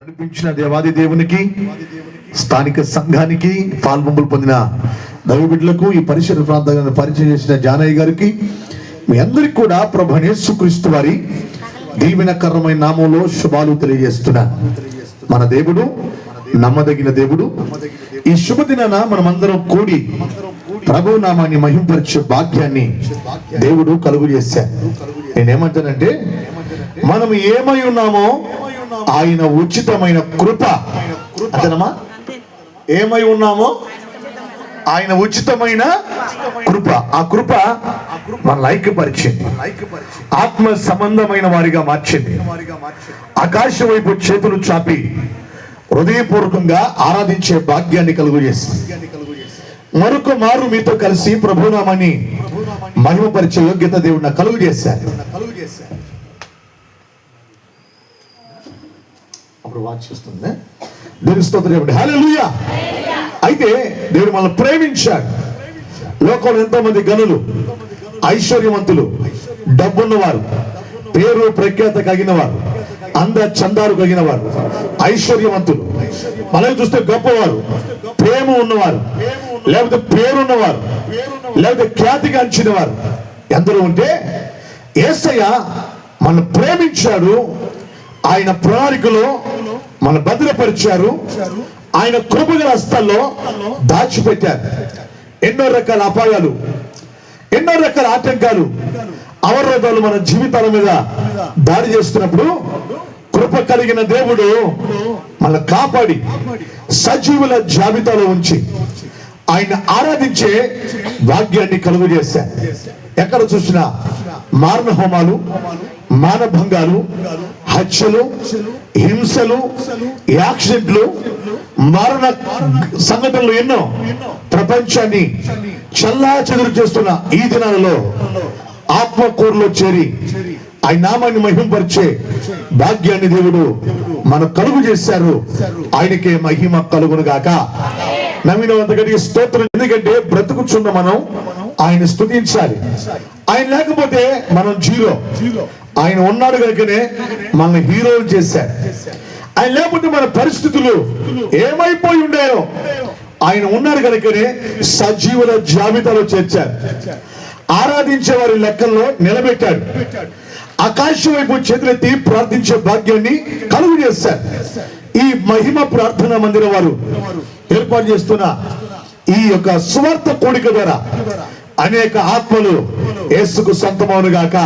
నడిపించిన దేవాది దేవునికి, స్థానిక సంఘానికి, పాల్పొంపులు పొందిన దైవ బిడ్డలకు, ఈ పరిసర ప్రాంతాలను పరిచయం చేసిన జానయ్య గారికి, మీ అందరికి కూడా ప్రభువైన యేసుక్రీస్తు వారి దీవెనకరమైన నామంలో శుభాలు తెలియజేస్తున్నాను. మన దేవుడు నమ్మదగిన దేవుడు. ఈ శుభదినాన మనమందరం కూడి ప్రభు నామాన్ని మహింపరిచే భాగ్యాన్ని దేవుడు కలుగు చేశారు. నేనేమంటానంటే, మనం ఏమై ఉన్నామో ఆయన ఉచితమైన కృప, అంతేనమ్మా, ఏమై ఉన్నామో ఆయన ఉచితమైన కృప, ఆ కృప మన ఐక్యపరిచింది, ఆత్మ సంబంధమైన వారిగా మార్చింది. ఆకాశం వైపు చేతులు చాపి హృదయపూర్వకంగా ఆరాధించే భాగ్యాన్ని కలుగు చేసింది. మరొక మారు మీతో కలిసి ప్రభునామాన్ని మహిమపరిచే యోగ్యత దేవుడు నాకు కలుగు చేశారు. అప్పుడు వాచ్ చేస్తుంది దేవుని స్తోత్రం. హల్లెలూయా. అయితే దేవుడు మనల్ని ప్రేమించాడు. లోకంలో ఎంతో మంది గనులు, ఐశ్వర్యవంతులు, డబ్బున్నవారు, పేరు ప్రఖ్యాత కలిగిన వారు, అంద చందాలు కలిగిన వారు, ఐశ్వర్యవంతులు, మనం చూస్తే గొప్పవారు, ప్రేమ ఉన్నవారు, లేకపోతే పేరున్నవారు, లేకపోతే ఖ్యాతిగాంచిన వారు ఎందరూ ఉంటే, యేసయ్య మనల్ని ప్రేమించాడు. ఆయన ప్రణాళికలో మన భద్రపరిచారు. ఆయన కృపగల హస్తాల్లో దాచిపెట్టారు. ఎన్నో రకాల అపాయాలు, ఎన్నో రకాల ఆటంకాలు, అవరోధాలు మన జీవితాల మీద దాడి చేస్తున్నప్పుడు కృప కలిగిన దేవుడు మన కాపాడి సజీవుల జాబితాలో ఉంచి ఆయన ఆరాధించే భాగ్యాన్ని కలుగు చేశారు. ఎక్కడ చూసినా మారణ హోమాలు, మానభంగాలు, హత్యలు, హింసలు, యాక్సిడెంట్లు, మరణ సంఘటనలు ఎన్నో ప్రపంచాన్ని చల్లా చెదురు చేస్తున్న ఈ దినాలలో ఆత్మకూరులో చేరి ఆయన నామాన్ని మహింపరిచే భాగ్యాన్ని దేవుడు మనకు కలుగు చేశారు. ఆయనకే మహిమ కలుగును గాక. నవీన వంతగడికి స్తోత్రం. ఎందుకంటే బ్రతుకుచున్న మనం ఆయన స్తుతించాలి. ఆయన లేకపోతే మనం జీరో. ఆయన ఉన్నాడు కనుకనే మన హీరోలు చేశారు. ఆయన లేకపోతే మన పరిస్థితులు ఏమైపోయి ఉండేయో ఆయన ఉన్నాడు కనుకనే సజీవుల జాబితాలో చేర్చారు. ఆరాధించే వారి లెక్కల్లో నిలబెట్టాడు. ఆకాశం వైపు చేతులెత్తి ప్రార్థించే భాగ్యాన్ని కలుగు చేశారు. ఈ మహిమ ప్రార్థనా మందిరం వారు ఏర్పాటు చేస్తున్న ఈ యొక్క సువార్త కూడిక ద్వారా అనేక ఆత్మలు యేసుకు సొంతమవును గాక.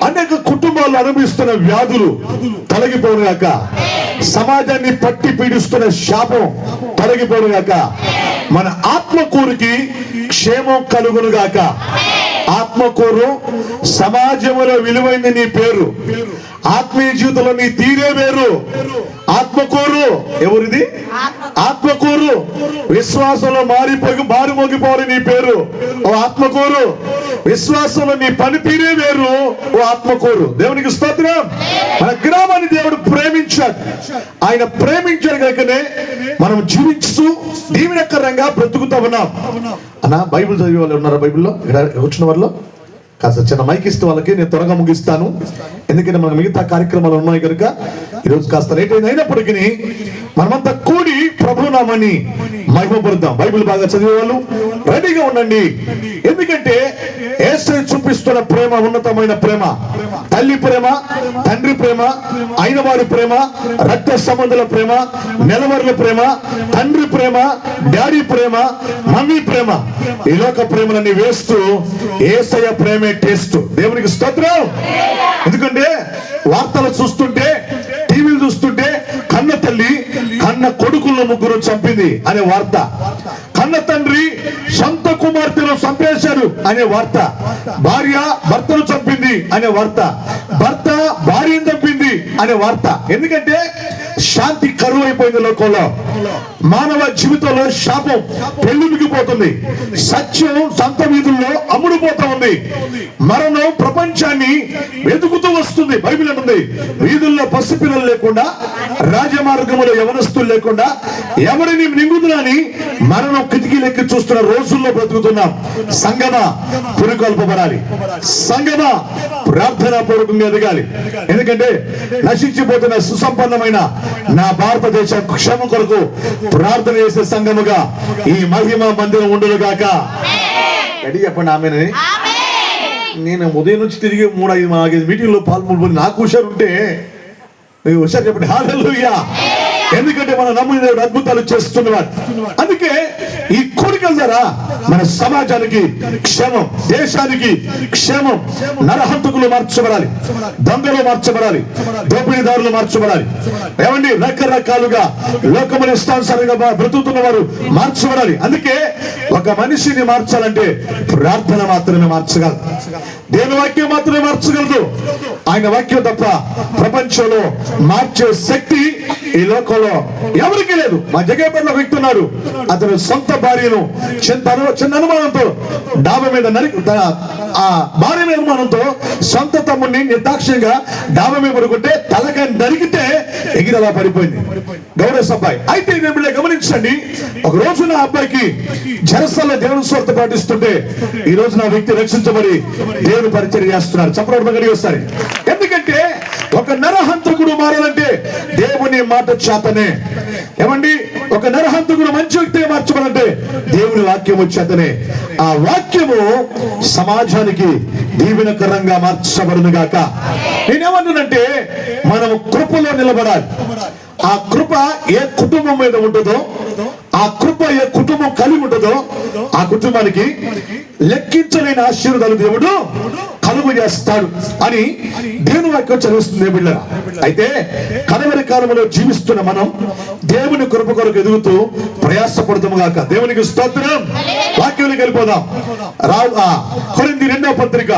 అనేక కుటుంబాలు అనుభవిస్తున్న వ్యాధులు తొలగిపోను గాక. సమాజాన్ని పట్టి పీడిస్తున్న శాపం తొలగిపోను గాక. మన ఆత్మకూరుకి క్షేమం కలుగును గాక. ఆత్మకూరు సమాజంలో విలువైంది నీ పేరు, ఆత్మీయ జీవితంలో నీ తీరే వేరు. ఆత్మకూరు ఎవరిది? ఆత్మకూరు. విశ్వాసంలో మారుమోగిపోవాలి నీ పేరు ఓ ఆత్మకూరు. విశ్వాసంలో నీ పనితీరే వేరు ఓ ఆత్మకూరు. దేవునికి స్తోత్రం. మన గ్రామాన్ని దేవుడు ప్రేమించాడు. ఆయన ప్రేమించాడు కనుకనే మనం జీవించు దీవెనకరంగా బ్రతుకుతా ఉన్నాం. అన్న బైబిల్ చదివే వాళ్ళు ఉన్నారా? బైబిల్లో ఇక్కడ వచ్చిన వాళ్ళు కాస్త చిన్న మైక్ ఇస్తే వాళ్ళకి నేను త్వరగా ముగిస్తాను. ఎందుకంటే మన మిగతా కార్యక్రమాలు ఉన్నాయి కనుక ఈరోజు కాస్త లేట్ అయినప్పటికీ మనమంతా కూడి ప్రభునామాన్ని మహిమపరుద్దాం. బైబిల్ బాగా చదివే వాళ్ళు రెడీగా ఉండండి. ఎందుకంటే యేసయ్య చూపిస్తున్న ప్రేమ ఉన్నతమైన ప్రేమ. తల్లి ప్రేమ, తండ్రి ప్రేమ, అయిన వారి ప్రేమ, రక్త సంబంధుల ప్రేమ, నెలవరుల ప్రేమ, తండ్రి ప్రేమ, డాడీ ప్రేమ, మమ్మీ ప్రేమ, ఈ లోక ప్రేమలన్నీ వేస్తూ యేసయ్య ప్రేమే టేస్ట్. దేవునికి స్తోత్రం. ఎందుకంటే వార్తలు చూస్తుంటే, టీవీలు చూస్తుంటే కన్న తల్లి కన్న కొడుకులను ముగ్గురు చంపింది అనే వార్త, కన్న తండ్రి సొంత కుమార్తెను చంపేశాడు అనే వార్త, భార్య భర్తను చంపింది అనే వార్త, భర్త భార్యను చంపింది అనే వార్త. ఎందుకంటే శాంతి కరువు అయిపోయింది లోకంలో. మానవ జీవితంలో శాపం పెళ్ళిమిగిపోతుంది. సత్యం సంత వీధుల్లో అమ్ముడుపోతా ఉంది. మరణం ప్రపంచాన్ని వెతుకుతూ వస్తుంది. బైబిల్ అంటుంది, వీధుల్లో పసిపిల్లలు లేకుండా, రాజమార్గంలో యవనస్తులు లేకుండా ఎవరిని మింగుదునని మరణం కిటికీలెక్కి చూస్తున్న రోజుల్లో బ్రతుకుతున్నాం. సంగమా పురుకొల్పబడాలి. సంగమా ప్రార్థనా పూర్వకంగా ఎదగాలి. ఎందుకంటే నశించిపోతున్న సుసంపన్నమైన నా భారతదేశ క్షేమం కొరకు ప్రార్థన చేసే సంఘముగా ఈ మహిమ మందిరం ఉండును గాక. రెడీ చెప్పండి ఆమెని. నేను ఉదయం నుంచి తిరిగి 3-5 మీటింగ్లో పాల్గొని నాకు హుషారు ఉంటే హుషారు చెప్పండి హల్లెలూయా. ఎందుకంటే మన నమ్మిన దేవుడు అద్భుతాలు చేస్తున్నవాడు. అందుకే ఈ కోరికల ద్వారా మన సమాజానికి క్షేమం, దేశానికి క్షేమం, నరహంతకులు మార్చబడాలి, దొంగలు మార్చబడాలి, దోపిడీదారులు మార్చబడాలి, ఏమండి రకరకాలుగా లోకముని ఇష్టానుసారంగా బ్రతుకుతున్న వారు మార్చబడాలి. అందుకే ఒక మనిషిని మార్చాలంటే ప్రార్థన మాత్రమే మార్చగలదు, దేవుని వాక్యం మాత్రమే మార్చగలదు. ఆయన వాక్యం తప్ప ప్రపంచంలో మార్చే శక్తి ఈ లోకంలో ఎవరికి లేదు. మా జగేపల్లిలో వ్యక్తి ఉన్నాడు, అతను సొంత భార్యను చిన్న అనుమానంతో డాబా మీద ఆ భార్య మీద అనుమానంతో సొంత తమ్ముడిని నిర్దాక్ష్యంగా డాబా మీద పడుకుంటే తలకాయ నరికితే ఎగిరి అలా పడిపోయింది గౌరవ అబ్బాయి. అయితే నేను గమనించండి, ఒక రోజు నా అబ్బాయికి జరసల్లో దేవుని స్వార్థ పాటిస్తుంటే ఈ రోజు నా వ్యక్తి రక్షించబడి దేవుని పరిచయం చేస్తున్నారు. చెప్పడం గడిగి వస్తారు. ఎందుకంటే ఒక నరహంతకుడు మారాలంటే దేవుని మాట చేతనే. ఏమండి, ఒక నరహంతకుడు మంచి వ్యక్తిగా మార్చబడాలంటే దేవుని వాక్యము చేతనే. ఆ వాక్యము సమాజానికి దీవెనకరంగా మార్చబడును గాక. నేనేమన్నానంటే మనము కృపలో నిలబడాలి. ఆ కృప ఏ కుటుంబం మీద ఉంటుందో, ఆ కృప ఏ కుటుంబం కలిగి ఉంటుందో ఆ కుటుంబానికి లెక్కించలేని ఆశీర్వాదాలు దేవుడు కలుగు చేస్తాడు అని దేవుని వాక్యం చదివిస్తుంది బిడ్డలారా. అయితే కడవరి కాలంలో జీవిస్తున్న మనం దేవుని కృప కొరకు ఎదుగుతూ ప్రయాసపడతాము గాక. దేవునికి స్తోత్రం. వాక్యానికి వెళ్ళిపోదాం. కొరింథీ 2వ పత్రిక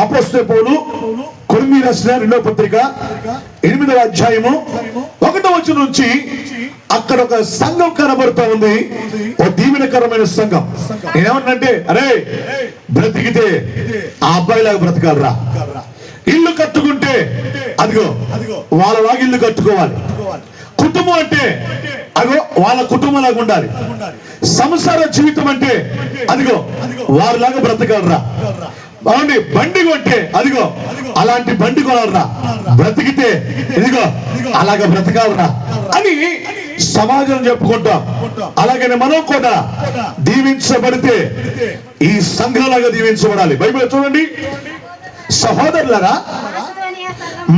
అపోస్తలుడైన పౌలు కొరింథీ రాసిన 2వ పత్రిక 8వ అధ్యాయము 1వ వచనం నుంచి అక్కడ ఒక సంఘం కనబడుతూ ఉంది, ఓ దీవెనకరమైన సంఘం. నేనేమన్నంటే అరే బ్రతికితే ఆ అబ్బాయిలాగా బ్రతకాలరా, ఇల్లు కట్టుకుంటే అదిగో వాళ్ళలాగా ఇల్లు కట్టుకోవాలి, కుటుంబం అంటే అదిగో వాళ్ళ కుటుంబం లాగా ఉండాలి, సంసార జీవితం అంటే అదిగో వారిలాగా బ్రతకాలరా, బాగుండి బండి కొంటే అదిగో అలాంటి బండి కొనాలరా, బ్రతికితే ఇదిగో అలాగ బ్రతకాలరా అని సమాజం చెప్పుకుంటాం. అలాగనే మనం కూడా దీవించబడితే ఈ సంఘంలాగా దీవించబడాలి. బైబిల్ చూడండి, సహోదరులారా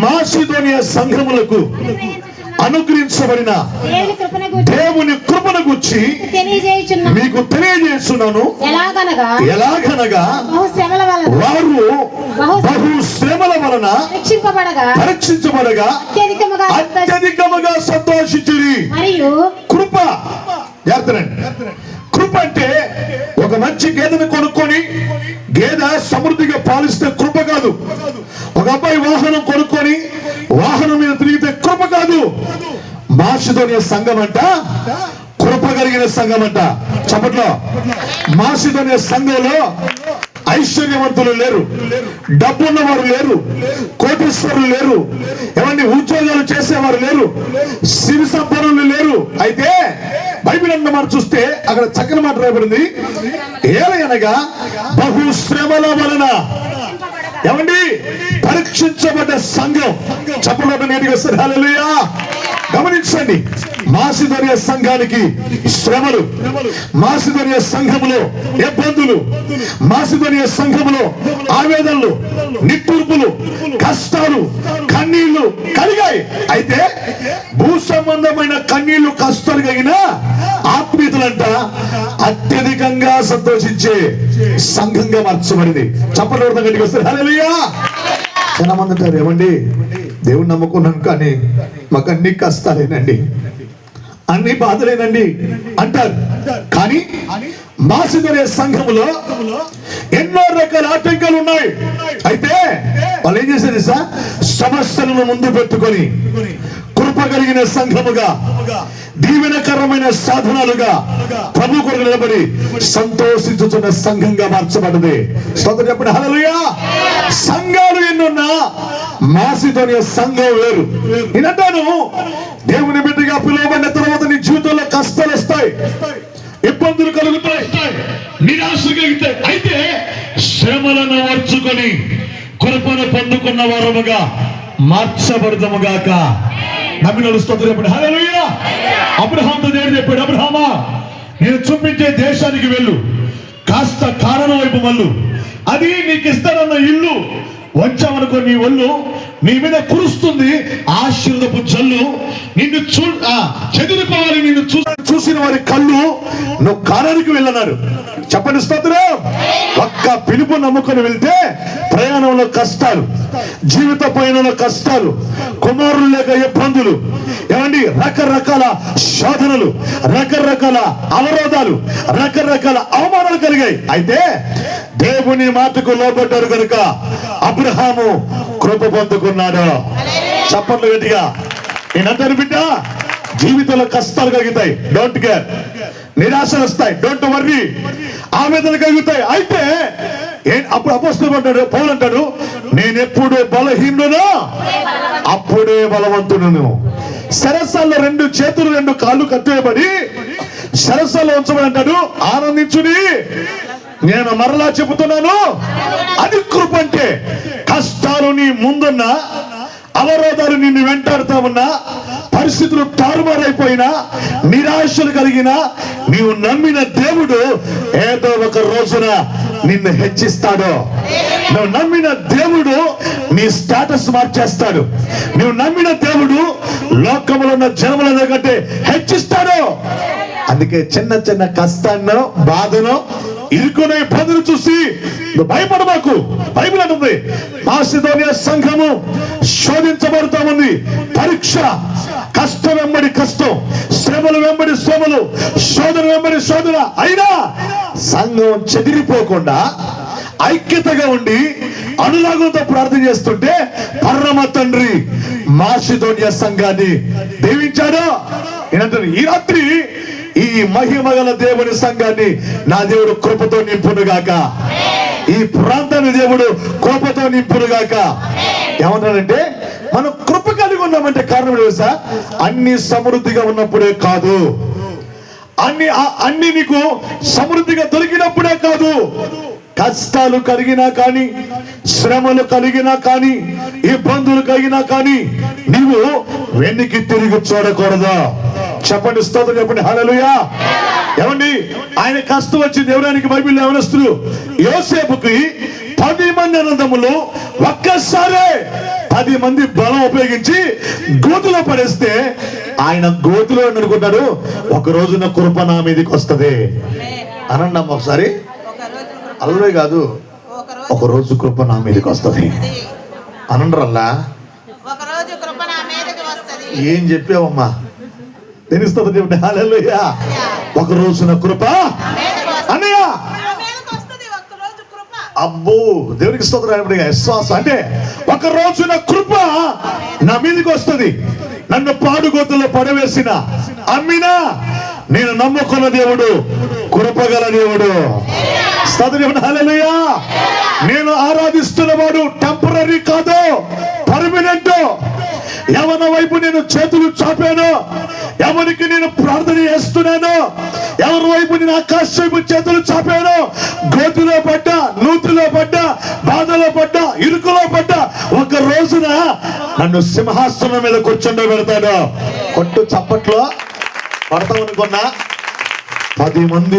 మాసిదోనియా సంఘములకు అనుగ్రహించబడిన దేవుని కృపను గురించి మీకు తెలియజేస్తున్నాను. ఎలాగనగా వారు బహు శ్రమల వలన పరీక్షించబడగా అత్యధికముగా సంతోషించిరి. కృప కృప అంటే ఒక మంచి గేదెను కొనుక్కొని గేదె సమృద్ధిగా పాలిస్తే కృప కాదు. ఒక అబ్బాయి వాహనం కొనుక్కొని వాహనం మీద తిరిగితే కృప కాదు. మాసిదోనియా సంఘం అంట కృప కలిగిన సంఘం అంట. చప్పట్లో. మాసిదోనియా సంఘంలో ఐశ్వర్యవంతులు లేరు, డబ్బున్న వారు లేరు, కోటీశ్వరులు లేరు, ఏమండి ఉద్యోగాలు చేసేవారు లేరు, సిరి సంపన్నులు లేరు. అయితే బైబిల్ అన్న మాట చూస్తే అక్కడ చక్కని మాట రాయబడింది, ఏలయనగా బహు శ్రమల వలన ఏమండి పరీక్షించబడ్డ సంఘం. చెప్పడం నేటికి వస్తారు. హల్లెలూయా. గమనించండి, మాసిదోనియా సంఘానికి శ్రమలు, మాసిదోనియా సంఘములో ఇబ్బందులు, మాసిదోనియా సంఘములో ఆవేదనలు, నిట్టూర్పులు, కష్టాలు, కన్నీళ్లు కలిగాయి. అయితే భూ సంబంధమైన కన్నీళ్లు కష్టాలు కలిగిన ఆత్మీయులంట అత్యధికంగా సంతోషించే సంఘంగా మార్చబడింది. చెప్పడం గట్టిగా వస్తారు. హల్లెలూయా. చాలా మంది అంటారు, ఏమండి దేవుని నమ్ముకున్నాను కానీ మాకు అన్ని కష్టాలేనండి, అన్ని బాధలేనండి అంటారు. కానీ మాసిదోనియా సంఘములో ఎన్నో రకాల ఆటంకాలు ఉన్నాయి. అయితే వాళ్ళు ఏం చేశారు సార్, సమస్యలను ముందు పెట్టుకొని కృప కలిగిన సంఘముగా, దీవెనకరమైన సాధనాలుగా ప్రభు కొరకు నిలబడి సంతోషించుతున్న సంఘంగా మార్చబడ్డది. స్తోత్రం చెప్పండి. హల్లెలూయా. సంఘాలు ఎన్నున్నా మాసిదోనియా సంఘం వేరు. నేనంటాను, దేవుని బిడ్డగా పిలువబడిన తర్వాత నీ జీవితంలో కష్టాలు వస్తాయి, ఇబ్బందులు కలుగుతాయి, నిరాశ కలుగుతాయి. అయితే శ్రమలను ఓర్చుకొని కృపను పొందుకున్న వారముగా మార్చబడదముగాక. నమ్మిన స్తోత్రం చెప్పండి హల్లెలూయా. అబ్రహాముతో దేవుడు చెప్పాడు, అబ్రహామా నేను చూపించే దేశానికి వెళ్ళు, కాస్త కారణం వైపు మళ్ళు, అది నీకు ఇస్తానన్న ఇల్లు వచ్చామనుకో నీ ఒళ్ళు నీ మీద కురుస్తుంది ఆశీర్వదపు జల్లు, నిన్ను చెదిరిపోవాలి, నిన్ను చూసిన వారి కళ్ళు నువ్వు కారానికి వెళ్ళన్నారు. చెప్పండి స్తోత్రం. ఒక్క పిలుపు నమ్ముకొని వెళ్తే ప్రయాణంలో కష్టాలు, జీవిత ప్రయాణంలో కష్టాలు, కుమారులు లేక ఇబ్బందులు, ఏమండి రకరకాల శోధనలు, రకరకాల అవరోధాలు, రకరకాల అవమానాలు కలిగాయి. అయితే దేవుని మాటకు లోబడ్డారు కనుక అబ్రహాము కృప పొందుకున్నాడు. చెప్పండి గట్టిగా. నేనంటాను బిడ్డ, జీవితంలో కష్టాలు కలుగుతాయి, డోంట్ కేర్. నిరాశలు వస్తాయి, డోంట్ వర్రీ. ఆవేదన కలుగుతాయి. అయితే అప్పుడు అపోస్తలుడు అంటాడు, పౌలు అంటాడు, నేనెప్పుడు బలహీనుడనో అప్పుడే బలవంతుడును. సరస్సాల్లో 2 చేతులు 2 కాళ్ళు కట్టేయబడి సరస్సాల్లో ఉంచబడి అంటాడు, ఆనందించుని. నేను మరలా చెబుతున్నాను, అది కృప అంటే. కష్టాలు నీ ముందున్నా, అవరోధాలు నిన్ను వెంటాడుతా ఉన్నా, పరిస్థితులు తారుమారైపోయినా, నిరాశలు కలిగినా, నీవు నమ్మిన దేవుడు ఏదో ఒక రోజున నిన్ను హెచ్చిస్తాడు. నువ్వు నమ్మిన దేవుడు నీ స్టేటస్ మార్చేస్తాడు. నువ్వు నమ్మిన దేవుడు లోకంలో ఉన్న జనముల కంటే హెచ్చిస్తాడు. అందుకే చిన్న చిన్న కష్టాన్నో బాధనో ఇరుకునే ఇబ్బందులు చూసి నువ్వు భయపడమాకు. బైబిల్ అంటుంది మాసిదోనియా సంఘము శోధించబడుతూ ఉంది. పరీక్ష, కష్టం వెంబడి కష్టం, శ్రమలు వెంబడి శ్రమలు, శోధన వెంబడి శోధన. అయినా సంఘం చెదిరిపోకుండా ఐక్యతగా ఉండి అనురాగంతో ప్రార్థన చేస్తుంటే పరమ తండ్రి మాసిదోనియా సంఘాన్ని దీవించాడు. ఏంటంటే ఈ రాత్రి ఈ మహిమ గల దేవుని సంఘాన్ని నా దేవుడు కృపతో నింపునుగాక. ఈ ప్రాంతాన్ని దేవుడు కృపతో నింపునుగాక. ఏమన్నాడంటే మనం కృప కలిగి ఉన్నామంటే కారణం తెలుసా? అన్ని సమృద్ధిగా ఉన్నప్పుడే కాదు, అన్ని నీకు సమృద్ధిగా దొరికినప్పుడే కాదు. కష్టాలు కలిగినా కానీ, శ్రమలు కలిగినా కానీ, ఇబ్బందులు కలిగినా కానీ నీవు వెన్నికి తిరిగి చూడకూడదు. చెప్పండి స్తోత్రం చెప్పండి హల్లెలూయా. ఏమండి ఆయన కష్టం వచ్చింది ఎవరానికి? బైబిల్ యవనస్తులు యోసేపుకి 10 మంది అన్నదమ్ములు ఒక్కసారే 10 మంది బలం ఉపయోగించి గోతులో పడేస్తే ఆయన గోతులో అనుకుంటాడు, ఒక రోజున కృప నా మీదకి వస్తుంది అనండి అమ్మ ఒకసారి. అల్లే కాదు, ఒక రోజు కృప నా మీదకి వస్తుంది అనండ్రల్లా. ఏం చెప్పావమ్మా? తెలుస్తుంది చెప్పండి హల్లెలూయా. ఒక రోజున కృప అన్నయ్య. అబ్బో దేవునికి స్తోత్రం. విశ్వాసం అంటే ఒక రోజున కృప నా మీదకి వస్తుంది. నన్ను పాడుగోతుల్లో పడవేసిన, అమ్మినా నేను నమ్ముకున్న దేవుడు కృపగల దేవుడు. స్తోత్రం హల్లెలూయా. నేను ఆరాధిస్తున్న వాడు టెంపరరీ కాదు, పర్మనెంట్. ఎవరి వైపు నేను చేతులు చాపాను, ఎవరికి నేను ప్రార్థన చేస్తున్నాను, ఎవరి వైపు నేను ఆకాశం వైపు చేతులు చాపాను, గోతులో పడ్డా, నూతిలో పడ్డా, బాధలో పడ్డా, ఇరుకులో పడ్డా, ఒక రోజున నన్ను సింహాసనం మీద కూర్చొని పెడతాడు. కొట్టు చప్పట్లో పడతామనుకున్నా 10 మంది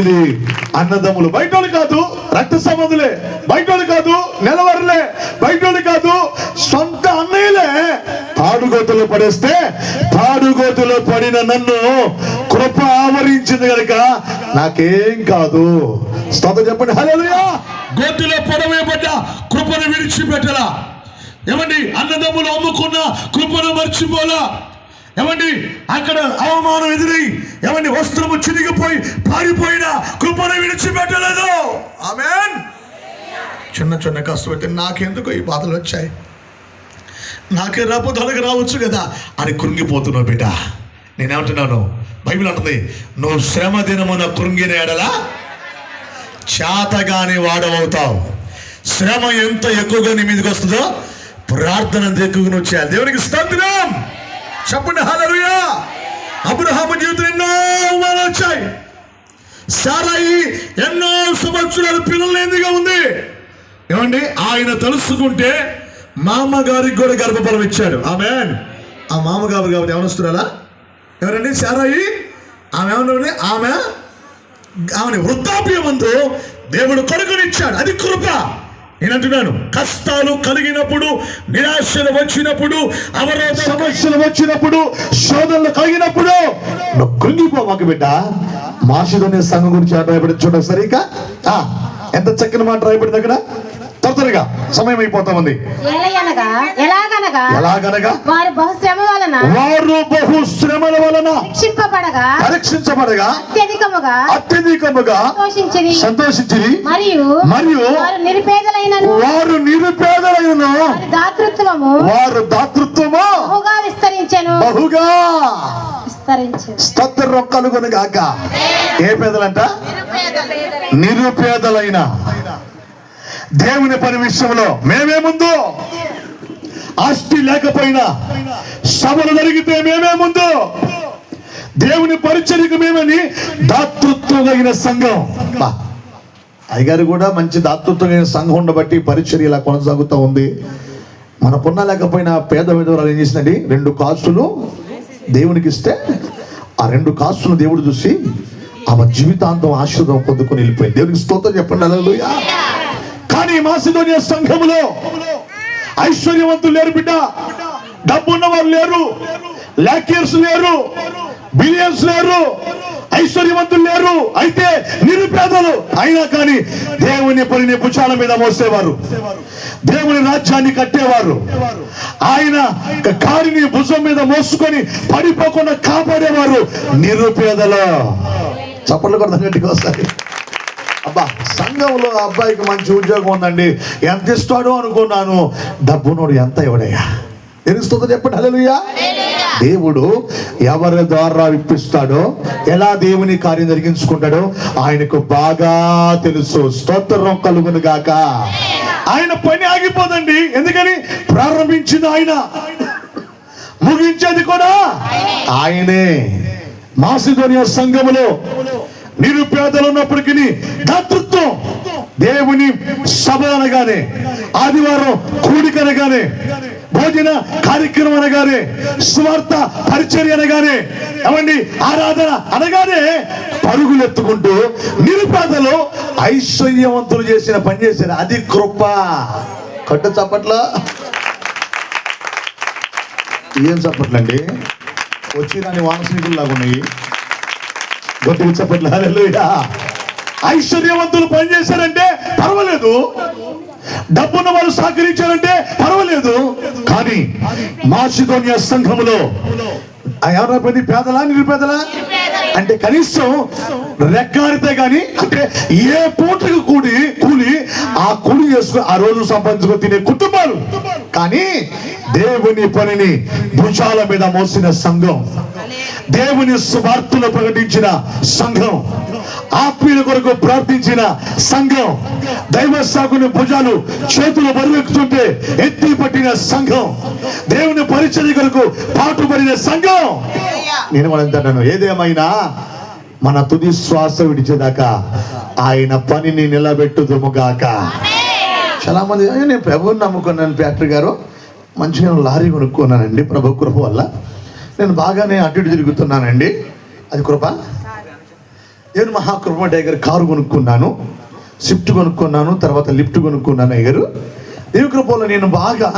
అన్నదమ్ములు, బయటోళ్ళు కాదు, రక్త సంబంధులే, బయటోళ్ళు కాదు, నెలవరలే, బయటోళ్ళు కాదు, సొంత అన్నయ్యలే తాడుగోతులో పడేస్తే తాడుగోతులో పడిన నన్ను కృప ఆవరించింది కనుక నాకేం కాదు. స్తోత్రం చెప్పండి హల్లెలూయా. గోతులో పడవేయబడ్డ కృపను విడిచిపెట్టలా. ఏమండి అన్నదమ్ములు అమ్ముకున్న కృపను మర్చిపోలా. ఏమండి అక్కడ అవమానం ఎదురై, ఏమండి వస్త్రము చిరిగిపోయి పారిపోయిన కృపను విడిచిపెట్టలేదు. ఆమేన్. చిన్న చిన్న కష్టమైతే నాకెందుకు ఈ బాధలు వచ్చాయి, నాకే రాబోదలకి రావచ్చు కదా అని కృంగిపోతున్నావు బిడ్డ. నేనేమంటున్నాను? బైబిల్ అంటుంది, నువ్వు శ్రమ దినమున కృంగిన ఎడల చేతగాని వాడవవుతావు. శ్రమ ఎంత ఎక్కువగా నీ మీదకి వస్తుందో ప్రార్థన అంత ఎక్కువగా నువ్వు చేయాలి. దేవునికి స్తోత్రం చెప్పండి హల్లెలూయా. అబ్రహాము జీవితం ఎన్నో అవమానాలు వచ్చాయి. సారాయి ఎన్నో సంవత్సరాలు పిల్లలు లేనిదిగా ఉంది. ఏమండి ఆయన తలుసుకుంటే మా అమ్మగారికి కూడా గర్భఫలం ఇచ్చాడు. ఆమేన్. ఆ మామగారు కాబట్టి ఏమనొస్తున్నారా? ఎవరండి? శారాయి. ఆమె ఏమన్నా? ఆమె వృద్ధాప్యమందు దేవుడు కొడుకునిచ్చాడు. అది కృప. నేను అంటున్నాను, కష్టాలు కలిగినప్పుడు, నిరాశలు వచ్చినప్పుడు, అవరోధ సమస్యలు వచ్చినప్పుడు, శోధనలు కలిగినప్పుడు నువ్వు కృంగిపోమాక బిడ్డ. మాసిదోనియ సంఘం గురించి రాయబడి చూడండి సరిగా. ఎంత చక్కని మాట రాయబడింది అక్కడ. త్వరగా సమయం అయిపోతా ఉంది. ఎలాగనగా వారు బహుశ్రమల వలన పరీక్షించబడగా అత్యధికముగా సంతోషించిరి. మరియు వారు నిరుపేదలైనను వారు దాతృత్వము బహుగా స్తోత్రం కలుగును గాక. ఏ పేదలంట? నిరుపేదలైన. దేవుని పని విషయంలో మేమే ముందు. ఆస్తి లేకపోయినా, సభలు జరిగితే మేమే ముందు. దేవుని పరిచర్యకు మేమని దాతృత్వం కలిగిన సంఘం. అయ్యగారు కూడా మంచి దాతృత్వం కలిగిన సంఘం ఉండబట్టి పరిచర్య ఇలా కొనసాగుతూ ఉంది. మనకున్న లేకపోయినా పేద విధవరాలు ఏం చేసిందండి? 2 కాసులు దేవునికి ఇస్తే ఆ 2 కాసులు దేవుడు చూసి ఆమె జీవితాంతం ఆశీర్వాదం పొందుకొని వెళ్ళిపోయింది. దేవునికి స్తోత్రం చెప్పండి. హల్లెలూయా. కానీ మాసిదోనియ సంఘములో ఐశ్వర్యవంతులు లేరు బిడ్డ. డబ్బున్న వారు లేరు, లాకీర్స్ లేరు, బిలియన్స్ లేరు, ఐశ్వర్యవంతులు లేరు. అయితే నిరుపేదలు. అయినా కానీ దేవుని పనిని భుజాల మీద మోసేవారు, దేవుని రాజ్యాన్ని కట్టేవారు. ఆయన కాడిని భుజం మీద మోసుకొని పడిపోకుండా కాపాడేవారు నిరుపేదలు. చప్పట్లు కొడతాం గట్టిగా వస్తాయి. అబ్బా, సంఘంలో అబ్బాయికి మంచి ఉద్యోగం ఉందండి, ఎంత ఇస్తాడో అనుకున్నాను. డబ్బునోడు ఎంత ఇవ్వడయ్యా? తెలుస్తుందో చెప్పండి. హల్లెలూయా. దేవుడు ఎవరి ద్వారా ఇప్పిస్తాడో, ఎలా దేవుని కార్యం జరిగించుకుంటాడో ఆయనకు బాగా తెలుసు. స్తోత్రం కలుగును గాక. ఆయన పని ఆగిపోదండి. ఎందుకని? ప్రారంభించింది ఆయన, ముగించేది కూడా ఆయనే. మాసిదోనియ సంఘములో నిరుపేదలు ఉన్నప్పటికీ దాతృత్వం. దేవుని సభ అనగానే, ఆదివారం కూడిక అనగానే, భోజన కార్యక్రమం అనగానే, స్వార్థ పరిచర్య అనగానే, ఏమండి ఆరాధన అనగానే పరుగులెత్తుకుంటూ నిరుపేదలు ఐశ్వర్యవంతులు చేసిన పని చేశారు. అది కృప. కొట్ట చప్పట్ల. ఏం చప్పట్లండి? వచ్చి దాని వానస్నికుల్లాగా ఉన్నాయి. గొప్ప చప్పట్లు. హల్లెలూయా. ఐశ్వర్యవంతులు పనిచేశారంటే పర్వాలేదు, డబ్బున్న వాళ్ళు సహకరించారంటే పర్వాలేదు. కానీ మాసిదోనియ సంఘములో ఎవరైపోయింది? పేదలా నిరుపేదలా? అంటే కనీసం రెక్కారితే గాని, అంటే ఏ పూటకు కూలి ఆ కూలి చేసుకుని ఆ రోజు సంపాదించుకొని తినే కుటుంబాలు. కానీ దేవుని పనిని భుజాల మీద మోసిన సంఘం, దేవుని సువార్తను ప్రకటించిన సంఘం, ఆత్మీయుల కొరకు ప్రార్థించిన సంఘం, దైవ సాగుని భుజాలు చేతులు బరువెక్కుతుంటే ఎత్తి పట్టిన సంఘం, దేవుని పరిచర్య కొరకు పాటుపడిన సంఘం. నేను అంటున్నాను, ఏదేమైనా మన తుది శ్వాస విడిచేదాకా ఆయన పనిని నిలబెట్టుదుముగాక. చాలా మంది నేను ప్రభువుని నమ్ముకున్నాను ప్యాట్రీ గారు, మంచిగా లారీ కొనుక్కున్నానండి ప్రభు కృప వల్ల, నేను బాగానే అటు ఇటు తిరుగుతున్నానండి, అది కృప. నేను మహాకృప టైగర్ కారు కొనుక్కున్నాను, స్విఫ్ట్ కొనుక్కున్నాను, తర్వాత లిఫ్ట్ కొనుక్కున్నాను. అయ్యారు దేవి కృపలో నేను బాగా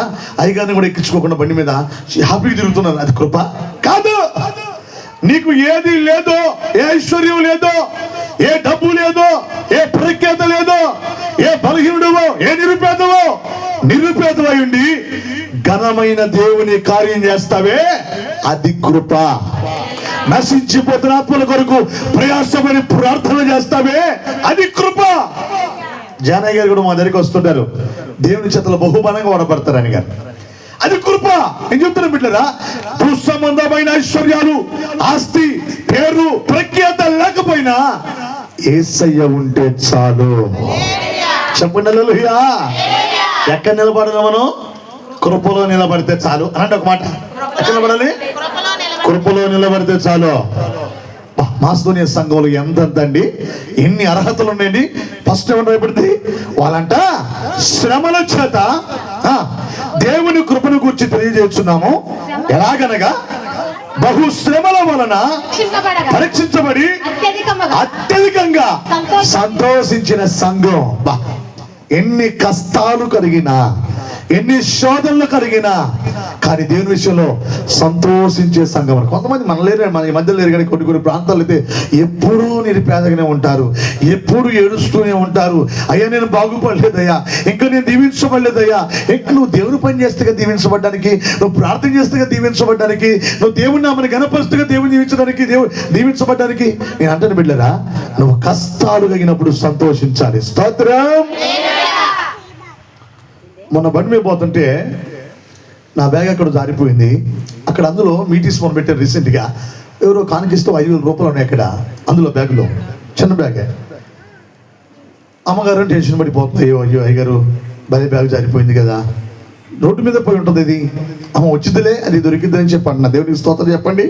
అయ్యగారిని కూడా ఎక్కించుకోకుండా బండి మీద హ్యాపీగా తిరుగుతున్నాను. అది కృప కాదు. నీకు ఏది లేదో, ఏ ఐశ్వర్యం లేదో, ఏ డబ్బు లేదో, ఏ ప్రఖ్యాత లేదో, ఏ బలహీనుడవో, ఏ నిరుపేదవై ఉండి ఘనమైన దేవుని కార్యం చేస్తావే, అది కృప. నశించిపోతున్న ఆత్మల కొరకు ప్రయాసపడి ప్రార్థన చేస్తావే, అది కృప. జానయ్య గారు కూడా మా దగ్గరికి వస్తుంటారు, దేవుని చేతలు బహుమానంగా వాడబడతారు అని గారు, అది కృప. ఏం చెప్తున్నా బిడ్డరా? భూసంబంధమైన ఐశ్వర్యాలు, ఆస్తి, పేరు, ప్రఖ్యాత లేకపోయినా యేసయ్య ఉంటే చాలు. చెప్పండి హల్లెలూయా. ఎక్కడ నిలబడాలి మనం? కృపలో నిలబడితే చాలు అనండి. ఒక మాట, ఎక్కడ నిలబడాలి? కృపలో నిలబడితే చాలు. మాసిదోనియ సంఘంలో ఎంతండి, ఎన్ని అర్హతలు ఉన్నాయండి. ఫస్ట్ ఏమన్నా భయపడింది వాళ్ళంట, శ్రమల చేత దేవుని కృపను గురించి తెలియజేస్తున్నాము. ఎలాగనగా బహుశ్రమల వలన పరీక్షించబడి అత్యధికంగా సంతోషించిన సంఘం. ఎన్ని కష్టాలు కలిగినా, ఎన్ని శోధనలు కలిగినా, కానీ దేవుని విషయంలో సంతోషించే సంఘం. కొంతమంది మన ఈ మధ్యలో లేరు, కానీ కొన్ని ప్రాంతాలు అయితే ఎప్పుడూ నిరుపేదగానే ఉంటారు, ఎప్పుడు ఏడుస్తూనే ఉంటారు. అయ్యా నేను బాగుపడలేదయ్యా, ఇంకా నేను దీవించబడలేదయ్యా. ఇంకా నువ్వు దేవుని పని చేస్తేగా దీవించబడ్డానికి, నువ్వు ప్రార్థన చేస్తేగా దీవించబడ్డానికి, నువ్వు దేవుని నామని గణపరుస్తూగా దేవుని దీవించబడ్డానికి. నేను అంటాను బిడ్డరా, నువ్వు కష్టాలు కలిగినప్పుడు సంతోషించాలి. స్తోత్రం. మొన్న బండి మీద పోతుంటే నా బ్యాగ్ అక్కడ జారిపోయింది. అక్కడ అందులో మీటీస్ మనం పెట్టారు రీసెంట్గా. ఎవరో కానికిస్తూ 5,000 రూపాయలు ఉన్నాయి అక్కడ అందులో, బ్యాగులో, చిన్న బ్యాగే. అమ్మగారు టెన్షన్ పడిపోతుంది. అయ్యో అయ్యగారు భలే బ్యాగ్ జారిపోయింది కదా, రోడ్డు మీద పోయి ఉంటుంది ఇది, అమ్మ వచ్చిందిలే అది దొరికిద్దని చెప్పండి. నా దేవునికి స్తోత్రం చెప్పండి.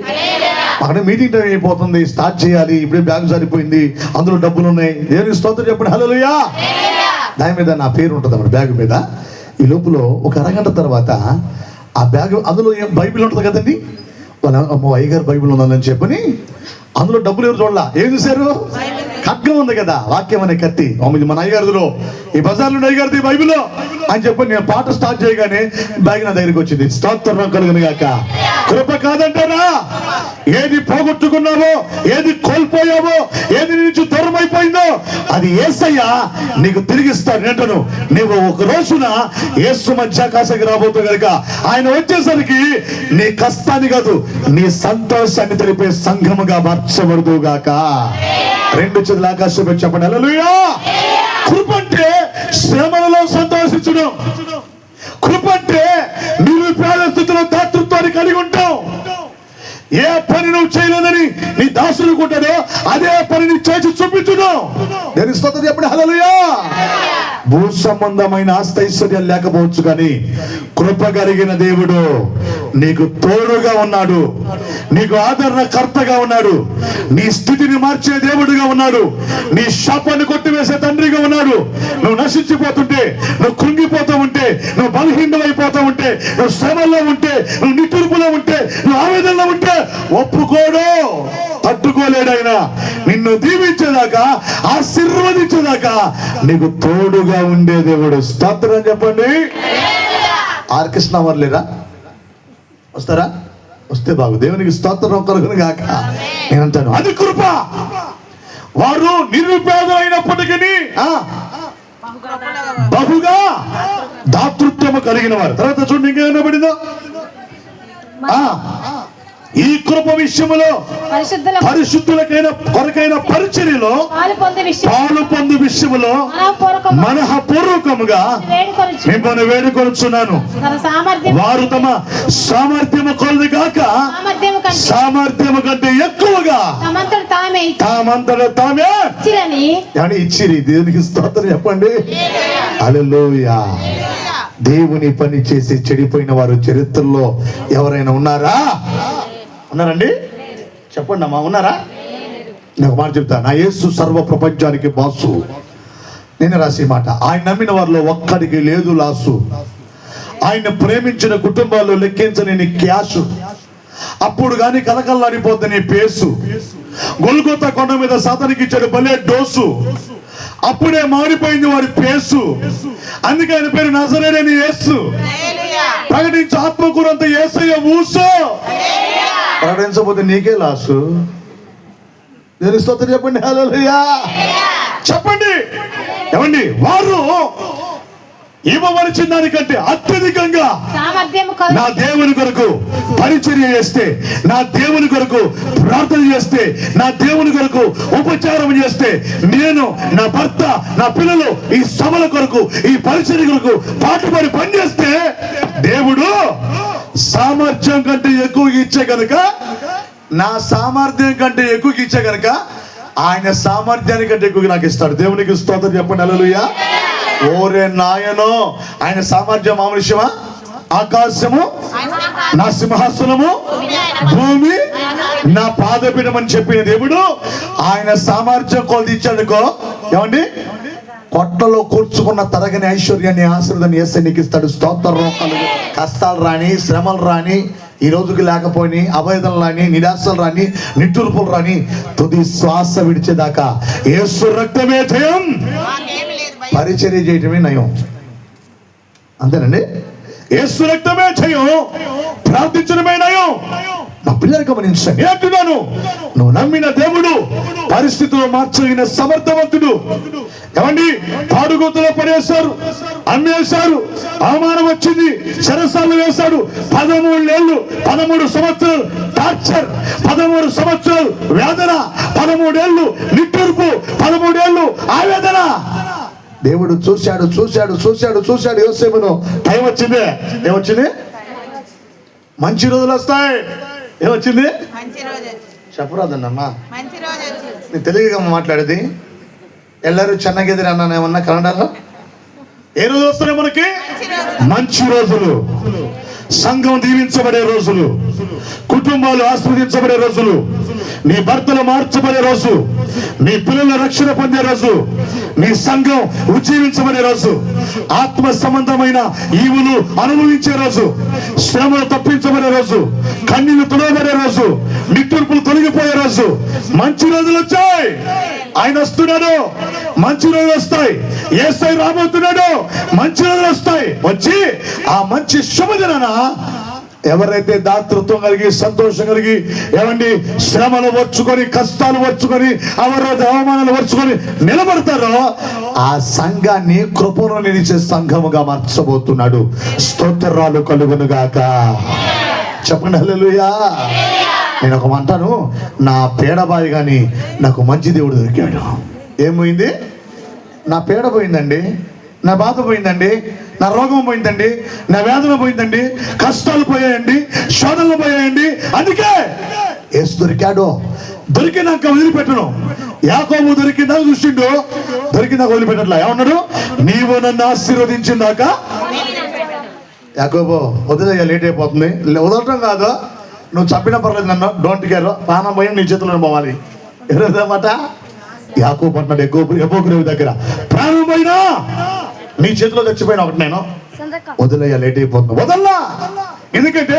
అక్కడ మీటింగ్ టైం అయిపోతుంది, స్టార్ట్ చేయాలి, ఇప్పుడే బ్యాగ్ జారిపోయింది, అందులో డబ్బులు ఉన్నాయి. దేవునికి స్తోత్రం చెప్పండి. హల్లెలూయా. దాని మీద నా పేరు ఉంటుంది అన్నమాట, బ్యాగ్ మీద. ఈ లోపల ఒక అరగంట తర్వాత ఆ బ్యాగ్, అందులో బైబిల్ ఉంటుంది కదండి, వాళ్ళ అమ్మ అయ్యగారు బైబిల్ ఉందని చెప్పని అందులో డబ్బులు ఎవరు చూడాల, ఏం చూశారు? ఖడ్గం ఉంది కదా, వాక్యం అనే కత్తి. ఇది మన అయ్యగారిలో, ఈ బజార్లో అయ్యగారిది బైబిల్ అని చెప్పి నేను పాట స్టార్ట్ చేయగానే బ్యాగ్ నా దగ్గరికి వచ్చింది. స్తోత్రం కలుగును గాక. కృప కాదంటారా? ఏది పోగొట్టుకున్నావో, ఏది కోల్పోయావో, ఏది నుంచి దూరం అయిపోయిందో అది యేసయ్య నీకు తిరిగిస్తాడు. నేటను నీవు ఒక రోజున యేసు మధ్యాకాశకి రాబోతు కనుక ఆయన వచ్చేసరికి నీ కష్టాన్ని కాదు, నీ సంతోషాన్ని తెలిపే సంఘముగా మార్చబడదు గాక. 2 చేతుల ఆకాశం పెట్టి చెప్పండి హల్లెలూయా. కృప అంటే శ్రమలలో సంతోషించడం. కృప అంటే నిరుపేద స్థితిలో దాతృత్వాన్ని కలిగి ఉంటాం. ఏ పని నువ్వు చేయలేదని నీ దాసులు ఉంటాడో అదే పనిని చేసి చూపించడం. నేను స్తోత్రం చెప్పండి హల్లెలూయా. భూ సంబంధమైన ఆస్తైశ్వర్యాలు లేకపోవచ్చు, కానీ కృప కలిగిన దేవుడు నీకు తోడుగా ఉన్నాడు, నీకు ఆదరణకర్తగా ఉన్నాడు, నీ స్థితిని మార్చే దేవుడుగా ఉన్నాడు, నీ శాపాన్ని కొట్టివేసే తండ్రిగా ఉన్నాడు. నువ్వు నశించిపోతుంటే, నువ్వు కృంగిపోతూ ఉంటే, నువ్వు బలహీనమైపోతూ ఉంటే, నువ్వు శ్రమలో ఉంటే, నువ్వు నిట్టూర్పులో ఉంటే, నువ్వు ఆవేదనలో ఉంటే ఒప్పుకోడు, తట్టుకోలేడు. ఆయన నిన్ను దీవించేదాకా, ఆశీర్వదించేదాకా నీకు తోడుగా ఉండే దేవుడు. స్తోత్రం చెప్పండి. ఆర్కెస్ట్రా వారు లేరా? వస్తారా? వస్తే బాగు. దేవునికి స్తోత్రం కలుగును గాక. నేను అంటాను అది కృప. వారు నిరుపేదలైనప్పటికీ బహుగా దాతృత్వము కలిగిన వారు. తర్వాత చూడండి ఇంకేమైనా పడిందో. ఈ కృప విషయములో పరిశుద్ధులకైన కొరకైన పరిచర్యలో పాలు పొందు విషయములో మనఃపూర్వకముగా మిమ్మల్ని వేడుకొనుచున్నాను. వారు తమ సామర్థ్యము కొలది గాక సామర్థ్యము కంటే ఎక్కువగా తామంతట తామే అని ఇచ్చిరి. దేవునికి స్తోత్రం చెప్పండి హల్లెలూయా. దేవుని పని చేసి చెడిపోయిన వారు చరిత్రలో ఎవరైనా ఉన్నారా? ఉన్నారండి? చెప్పండి అమ్మా, ఉన్నారా? నేను ఒక మాట చెప్తా. నా యేసు సర్వ ప్రపంచానికి బాసు. నేను రాసే మాట, ఆయన నమ్మిన వారిలో ఒక్కడికి లేదు లాసు. ఆయన ప్రేమించిన కుటుంబాల్లో లెక్కించలేని క్యాష్. అప్పుడు గాని కలకల్లాడిపోద్ది నీ పేసు. గొల్గొతా కొండ మీద సాతానికి ఇచ్చాడు భలే డోసు. అప్పుడే మారిపోయింది వారి పేసు. అందుకే ఆయన పేరు నజరేయుడైన యేసు. ప్రకటించు ఆత్మకూరంత యేసయ్య ఊసు. ప్రకటించకపోతే నీకే లాసు. దేవుని స్తోత్రం చెప్పండి హల్లెలూయా. చెప్పండి ఏమండి, వారు ఇవ్వవలసిన దానికంటే అత్యధికంగా నా దేవుని కొరకు పరిచర్య చేస్తే, నా దేవుని కొరకు ప్రార్థన చేస్తే, నా దేవుని కొరకు ఉపచారం చేస్తే, నేను, నా భర్త, నా పిల్లలు ఈ సభల కొరకు, ఈ పరిచర్య కొరకు పాటుపడి పనిచేస్తే దేవుడు సామర్థ్యం కంటే ఎక్కువ ఇచ్చే కనుక, నా సామర్థ్యం కంటే ఎక్కువ ఇచ్చే కనుక ఆయన సామర్థ్యానికంటే ఎక్కువ నాకు ఇస్తాడు. దేవునికి స్తోత్రం చెప్పండి హల్లెలూయా. ఓరే నాయనో, ఆయన సామర్థ్యం మామూలు విషయమా? ఆకాశము నా సింహాసనము, భూమి నా పాదపీఠం అని చెప్పిన దేవుడు ఆయన సామర్థ్యం కొలది ఇచ్చాడుకో. ఏమండి, పొట్టలో కూర్చుకున్న తరగని ఐశ్వర్యాన్ని ఆశీర్వాదాన్ని యేసయ్య నీకు ఇస్తాడు. స్తోత్రం కలుగు. కష్టాలు రాని, శ్రమలు రాని, ఈ రోజుకి లేకపోయి అవేదనలు రాని, నిరాశలు రాని, నిట్టూర్పులు రాని, తుది శ్వాస విడిచేదాకా యేసు రక్తమే జయం, పరిచర్య చేయటమే నయం. అంతేనండి. యేసు రక్తమే జయం, ప్రార్థించడమే నయం. నా పిల్లలు గమనించండి, అంటున్నాను, నువ్వు నమ్మిన దేవుడు పరిస్థితులు మార్చగిన సమర్థవంతుడు. ఏమండి, పాడుగోతులో పడేశారు, అమ్మేశారు, అవమానం వచ్చింది, చెరసాలు వేశాడు, 13 ఏళ్ళు, 13 సంవత్సరాలు టార్చర్, 13 సంవత్సరాలు వేదన, 13 ఏళ్ళు నిట్టూర్పు, 13 ఏళ్ళు ఆవేదన. దేవుడు చూశాడు చూశాడు చూశాడు చూశాడు యోసేపును. టైం వచ్చింది. ఏమొచ్చింది? మంచి రోజులు వస్తాయి. ఏమొచ్చింది? చెప్పరాదన్నమ్మా, నేను తెలుగుగా మాట్లాడేది. ఎల్లరూ చెన్నగిరి అన్నాను ఏమన్నా కన్నడలో. ఏ రోజు వస్తున్నాయి మనకి? మంచి రోజులు. సంఘం దీవించబడే రోజులు, కుటుంబాలు ఆస్వాదించబడే రోజులు, నీ భర్తలు మార్చబడే రోజు, నీ పిల్లల రక్షణ పొందే రోజు, నీ సంఘం ఉజ్జీవించబడే రోజు, ఆత్మ సంబంధమైన ఈవులు అనుభవించే రోజు, శ్రమలు తప్పించబడే రోజు, కన్నీళ్లు తొలగబడే రోజు, నిట్టూర్పులు తొలగిపోయే రోజు. మంచి రోజులు వచ్చాయి. ఆయన వస్తున్నాడు, మంచి రోజులు వస్తాయి. యేసయ్య రాబోతున్నాడు, మంచి రోజులు వస్తాయి. వచ్చి ఆ మంచి శుభదినాన ఎవరైతే దాతృత్వం కలిగి, సంతోషం కలిగి, ఏమండి శ్రమలు వచ్చుకొని, కష్టాలు వచ్చుకొని, అవమానాలు వచ్చుకొని నిలబడతారో ఆ సంఘాన్ని కృపను నిలిచే సంఘముగా మార్చబోతున్నాడు. స్తోత్రాలు కలుగునుగాక. చెప్పండి హల్లెలూయా. నేను ఒక అంటాను, నా పేడబాయి కానీ నాకు మంచి దేవుడు దొరికాడు. ఏమైంది? నా పేడ పోయిందండి, నా బాధ పోయిందండి, నా రోగం పోయిందండి, నా వేదన పోయిందండి, కష్టాలు పోయాయండి, శోధనలు పోయాయండి. అందుకే యేసు దొరికాడు. దొరికినాక వదిలిపెట్టను. యాకోబు దొరికిందాక చూసిండు, దొరికిందాక వదిలిపెట్టట్లా. ఏమన్నాడు? నీవు నన్ను ఆశీర్వదించిందాక. యాకోబు వదిలేయ, లేట్ అయిపోతుంది. వదలటం కాదు, నువ్వు చంపినా పర్లేదు, నన్ను డోంట్ కేర్, ప్రాణం పోయిన నీ చేతుల్లో పోవాలి. ఎవరన్నమాట? యాకోబు అంటున్నాడు ఎబోకు దగ్గర, ప్రాణం పోయినా నీ చేతిలో చచ్చిపోయినా ఒకటి నేను వదిలేయ, లేట్ అయిపోతుంది. వదల్లా. ఎందుకంటే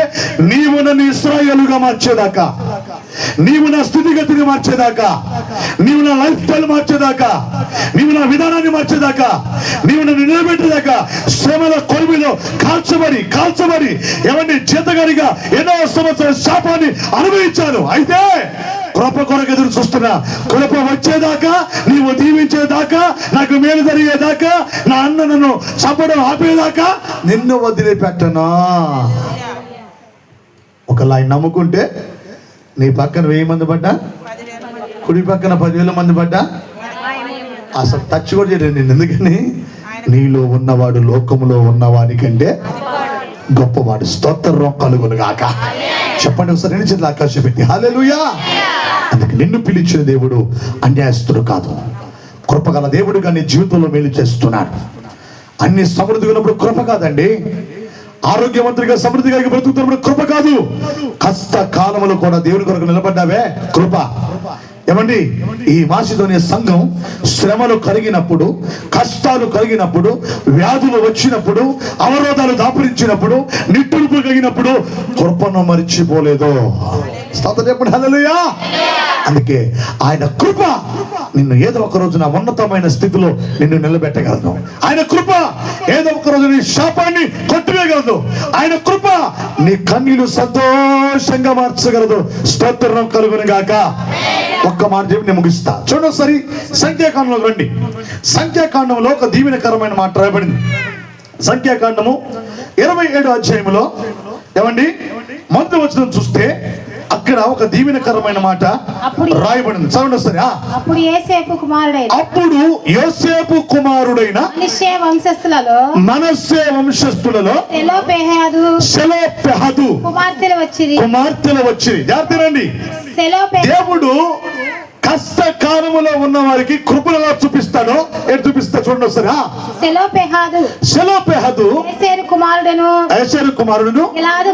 నీవు నన్ను ఇశ్రాయేలుగా మార్చేదాకా, నీవు నా స్థితిగతిని మార్చేదాకా, నీవు నా లైఫ్ స్టైల్ మార్చేదాకా, నీవు నా విధానాన్ని మార్చేదాకా, నీవు నన్ను నిలబెట్టేదాకా శ్రమల కొలిమిలో కాల్చబడి ఏమన్నా చేతగాడిగా ఎన్నో సంవత్సరాల శాపాన్ని అనుభవించాను. అయితే కృప కొరకు ఎదురు చూస్తున్నా. కృప వచ్చేదాకా, నీవు దీవించేదాకా, నాకు మేలు జరిగేదాకా, నా అన్న నన్ను చంపడం ఆపేదాకా నిన్ను వదిలిపెట్టనా. ఒకలా ఆయన నమ్ముకుంటే నీ పక్కన 1000 మంది పడ్డా, కుడి పక్కన 10,000 మంది పడ్డా అసలు టచ్ కూడా చేయలేదు నేను. ఎందుకని? నీలో ఉన్నవాడు లోకములో ఉన్నవాడి కంటే గొప్పవాడు. స్తోత్రం కలుగునుగాక. చెప్పండి ఒకసారి. 2 చేతులు ఆకాశం పెట్టి హల్లెలూయా. అందుకే నిన్ను పిలిచిన దేవుడు అన్యాయస్తుడు కాదు, కృపగల దేవుడుగా నీ జీవితంలో మేలు చేస్తున్నాడు. అన్ని సమృద్ధిగా ఉన్నప్పుడు కృప కాదండి. ఆరోగ్యవంతుడిగా సమృద్ధిగా బ్రతుకుతున్నప్పుడు కృప కాదు. కష్ట కాలంలో కూడా దేవుడి కొరకు నిలబడ్డావే కృప. ఏమండి, ఈ మాసిదోనియ సంఘం శ్రమలు కలిగినప్పుడు, కష్టాలు కలిగినప్పుడు, వ్యాధులు వచ్చినప్పుడు, అవరోధాలు దాపురించినప్పుడు, నిట్టూర్పు కలిగినప్పుడు కృపను మర్చిపోలేదు. చెప్పండి హల్లెలూయా. అందుకే ఆయన కృప నిన్ను ఏదో ఒక రోజున ఉన్నతమైన స్థితిలో నిన్ను నిలబెట్టగలదు. ఆయన కృప ఏదో ఒక రోజు నీ శాపాన్ని కొట్టివేయగలదు. ఆయన కృప నీ కన్నీళ్లు సంతోషంగా మార్చగలదు. స్తోత్రం కలుగునుగాక. ఒక్క మాట చెప్పి నేను ముగిస్తా. చూడండి ఒకసారి సంఖ్యాకాండంలో రండి. సంఖ్యాకాండంలో ఒక దీవెనకరమైన మాట రాయబడింది. సంఖ్యాకాండము 27వ అధ్యాయంలో ఏమండి మొదటి వచనం చూస్తే అక్కడ ఒక దీవెనకరమైన మాట రాయబడింది. చదవండి ఒకసారి. అప్పుడు యోసేపు కుమారుడైన మనష్షే వంశస్థులలో సెలోపెహాదు కుమార్తెలు వచ్చిరి. జాగ్రత్తనండి. దేవుడు కష్టకాలములో ఉన్న వారికి కృపను ఎలా చూపిస్తాడో చూపిస్తా. చూడండి ఒకసారి. సెలోపెహాదు ఏసెరు కుమారుడును గిలాదు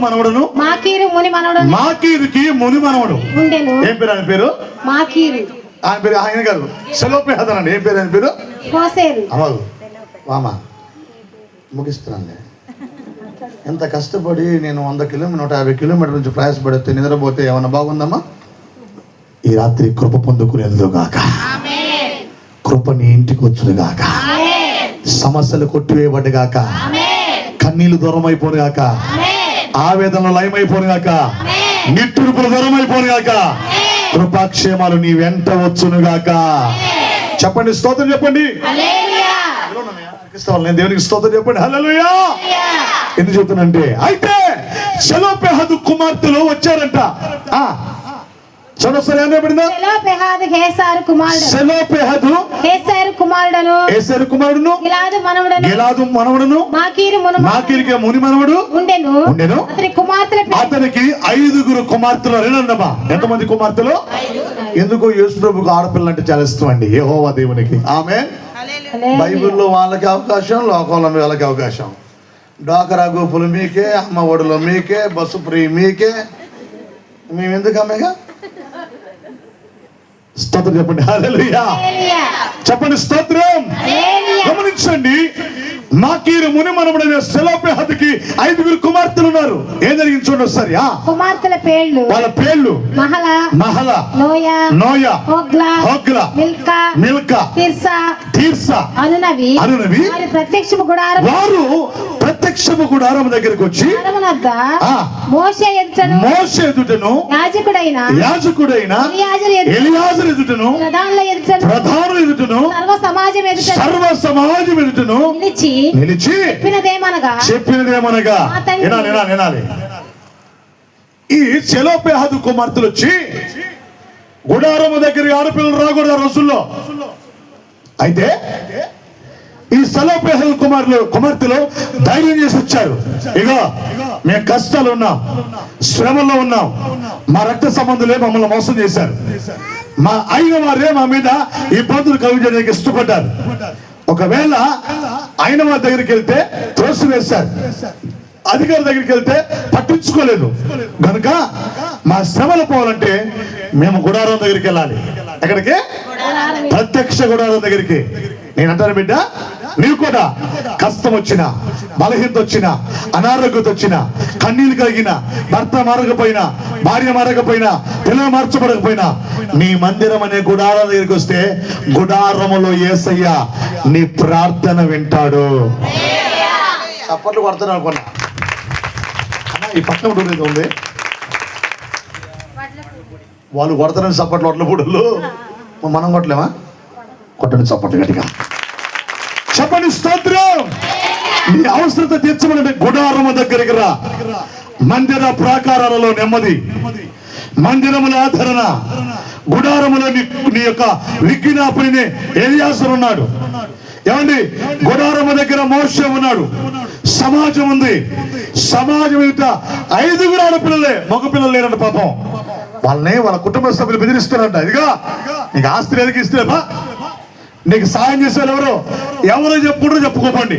మనవడును మాకీరుకి ముని మనవడు ఉండెను. ఏం పేరు? ఆయన పేరు మాకీరు. ఆయన పేరు ఆయన గారు సెలోపేహద్ అండి. ఏం పేరు ఆయన పేరు? హోసేరు. అమలు వామా ముగిస్తున్నాను. ఎంత కష్టపడి నేను 100 కిలోమీటర్ 150 కిలోమీటర్ల నుంచి ప్రయాసపడితే నిద్రపోతే ఏమన్నా బాగుందమ్మా? ఈ రాత్రి కృప పొందుకునేందుకు గాక, కృప నీ ఇంటికి వచ్చును గాక, సమస్యలు కొట్టివేయబడ్డ గాక, కన్నీళ్లు దూరం అయిపోను గాక, ఆవేదనలు లయమైపోను గాక, నిట్టూర్పులు దూరం అయిపోను గాక, కృపాక్షేమాలు నీ వెంట వచ్చును గాక. చెప్పండి స్తోత్రం చెప్పండి. నేను దేవునికి స్తోత్రం చెప్పండి. హల్లెలూయా. ఎందుకు చెప్తున్నంటే అయితే సెలోపెహాదు కుమార్తెలు వచ్చారంట. సెలోపెహాదు హేసారు కుమారుడును గిలాదు మనవడును మాకీరు ముని మనవడు ఉండెను. అతనికి 5 కుమార్తెలు. రేనమ్మా, ఎంతమంది కుమార్తెలు? ఎందుకో యేసు ప్రభుకు ఆడపిల్ల అంటే చాలా ఇష్టం అండి యెహోవా దేవునికి. ఆమేన్. బైబిల్లో వాళ్ళకి అవకాశం, లోకంలో వాళ్ళకి అవకాశం. డాకరా గోపులు మీకే, అమ్మ ఒడిలో మీకే, బస్సు ఫ్రీ మీకే. మేము ఎందుకు అమ్మేగా? స్తోత్రం చెప్పండి. హల్లెలూయా చెప్పండి. స్తోత్రం. గమనించండి, మాకీరు ముని మనవడైన సెలోపెహాదుకి 5 కుమార్తెలు ఉన్నారు. ఏం జరిగింది చూడండి ఒకసారి. కుమార్తెల పేర్లు, వాళ్ళ పేర్లు మహల, నోయ, హోగ్లా, మిల్కా, తీర్సా అనునవి. వారు ప్రత్యక్షము గుడారం దగ్గరికి వచ్చి మోషే ఎదుటను యాజకుడైన ఎలియాజరు ఎదుటను ప్రధానుల ఎదుటను సర్వ సమాజం ఎదుటను నిలిచి చెప్పినదేమనగా వినాలి. ఈ సెలోపెహాదు కుమార్తెలు వచ్చి గుడారము దగ్గర ఆడపిల్లలు రాకూడదు ఆ రోజుల్లో. అయితే ఈ సెలోపెహాదు కుమార్తెలు ధైర్యం చేసి వచ్చారు. ఇగో మేము కష్టాలు ఉన్నాం, శ్రమలో ఉన్నాం, మా రక్త సంబంధులే మమ్మల్ని మోసం చేశారు, మా అయిన వారే మా మీద ఇబ్బందులు కలిగించడానికి ఇష్టపడ్డారు. ఒకవేళ అయిన వారి దగ్గరికి వెళ్తే త్రోసివేశారు, అధికారి దగ్గరికి వెళ్తే పట్టించుకోలేదు. కనుక మా శ్రమలు పోవాలంటే మేము గుడారం దగ్గరికి వెళ్ళాలి. ఎక్కడికి? ప్రత్యక్ష గుడారం దగ్గరికి. నేను అంటాను బిడ్డ, నీవు కూడా కష్టం వచ్చినా, బలహీనత వచ్చినా, అనారోగ్యత వచ్చినా, కన్నీళ్ళు కలిగిన, భర్త మారకపోయినా, భార్య మారకపోయినా, పిల్లలు మార్చబడకపోయినా, నీ మందిరం అనే గుడారం దగ్గరికి వస్తే గుడారములో యేసయ్య నీ ప్రార్థన వింటాడు. చప్పట్లు కొడతాను అనుకున్నా. ఈ పక్కన ఉండేది ఉంది, వాళ్ళు కొడతారని చప్పట్లు ఒట్ల పూడలు, మనం కొట్టలేమా? కొట్టండి చప్పట్లు గట్టిగా. చెప్పండి స్తోత్రం. నీ అవసరత తీర్చమని గుడారము దగ్గరికి రా. మందిర ప్రాకారాలలో నెమ్మది, మందిరముల ఆదరణ, గుడారములో నీ యొక్క విజ్ఞాపనే ఎలియాజరు ఉన్నాడు. ఏమండి, గుడారము దగ్గర మోషే ఉన్నాడు. సమాజం ఉంది. సమాజం ఎదుట 5 ఆడపిల్లలే, మగ పిల్లలు లేరంట. పాపం వాళ్ళని వాళ్ళ కుటుంబ సభ్యులు బెదిరిస్తారంట. ఇదిగా నీకు ఆస్తి ఎదిగి ఇస్తేపా, నీకు సాయం చేసేవాళ్ళు ఎవరో చెప్పుకోపండి,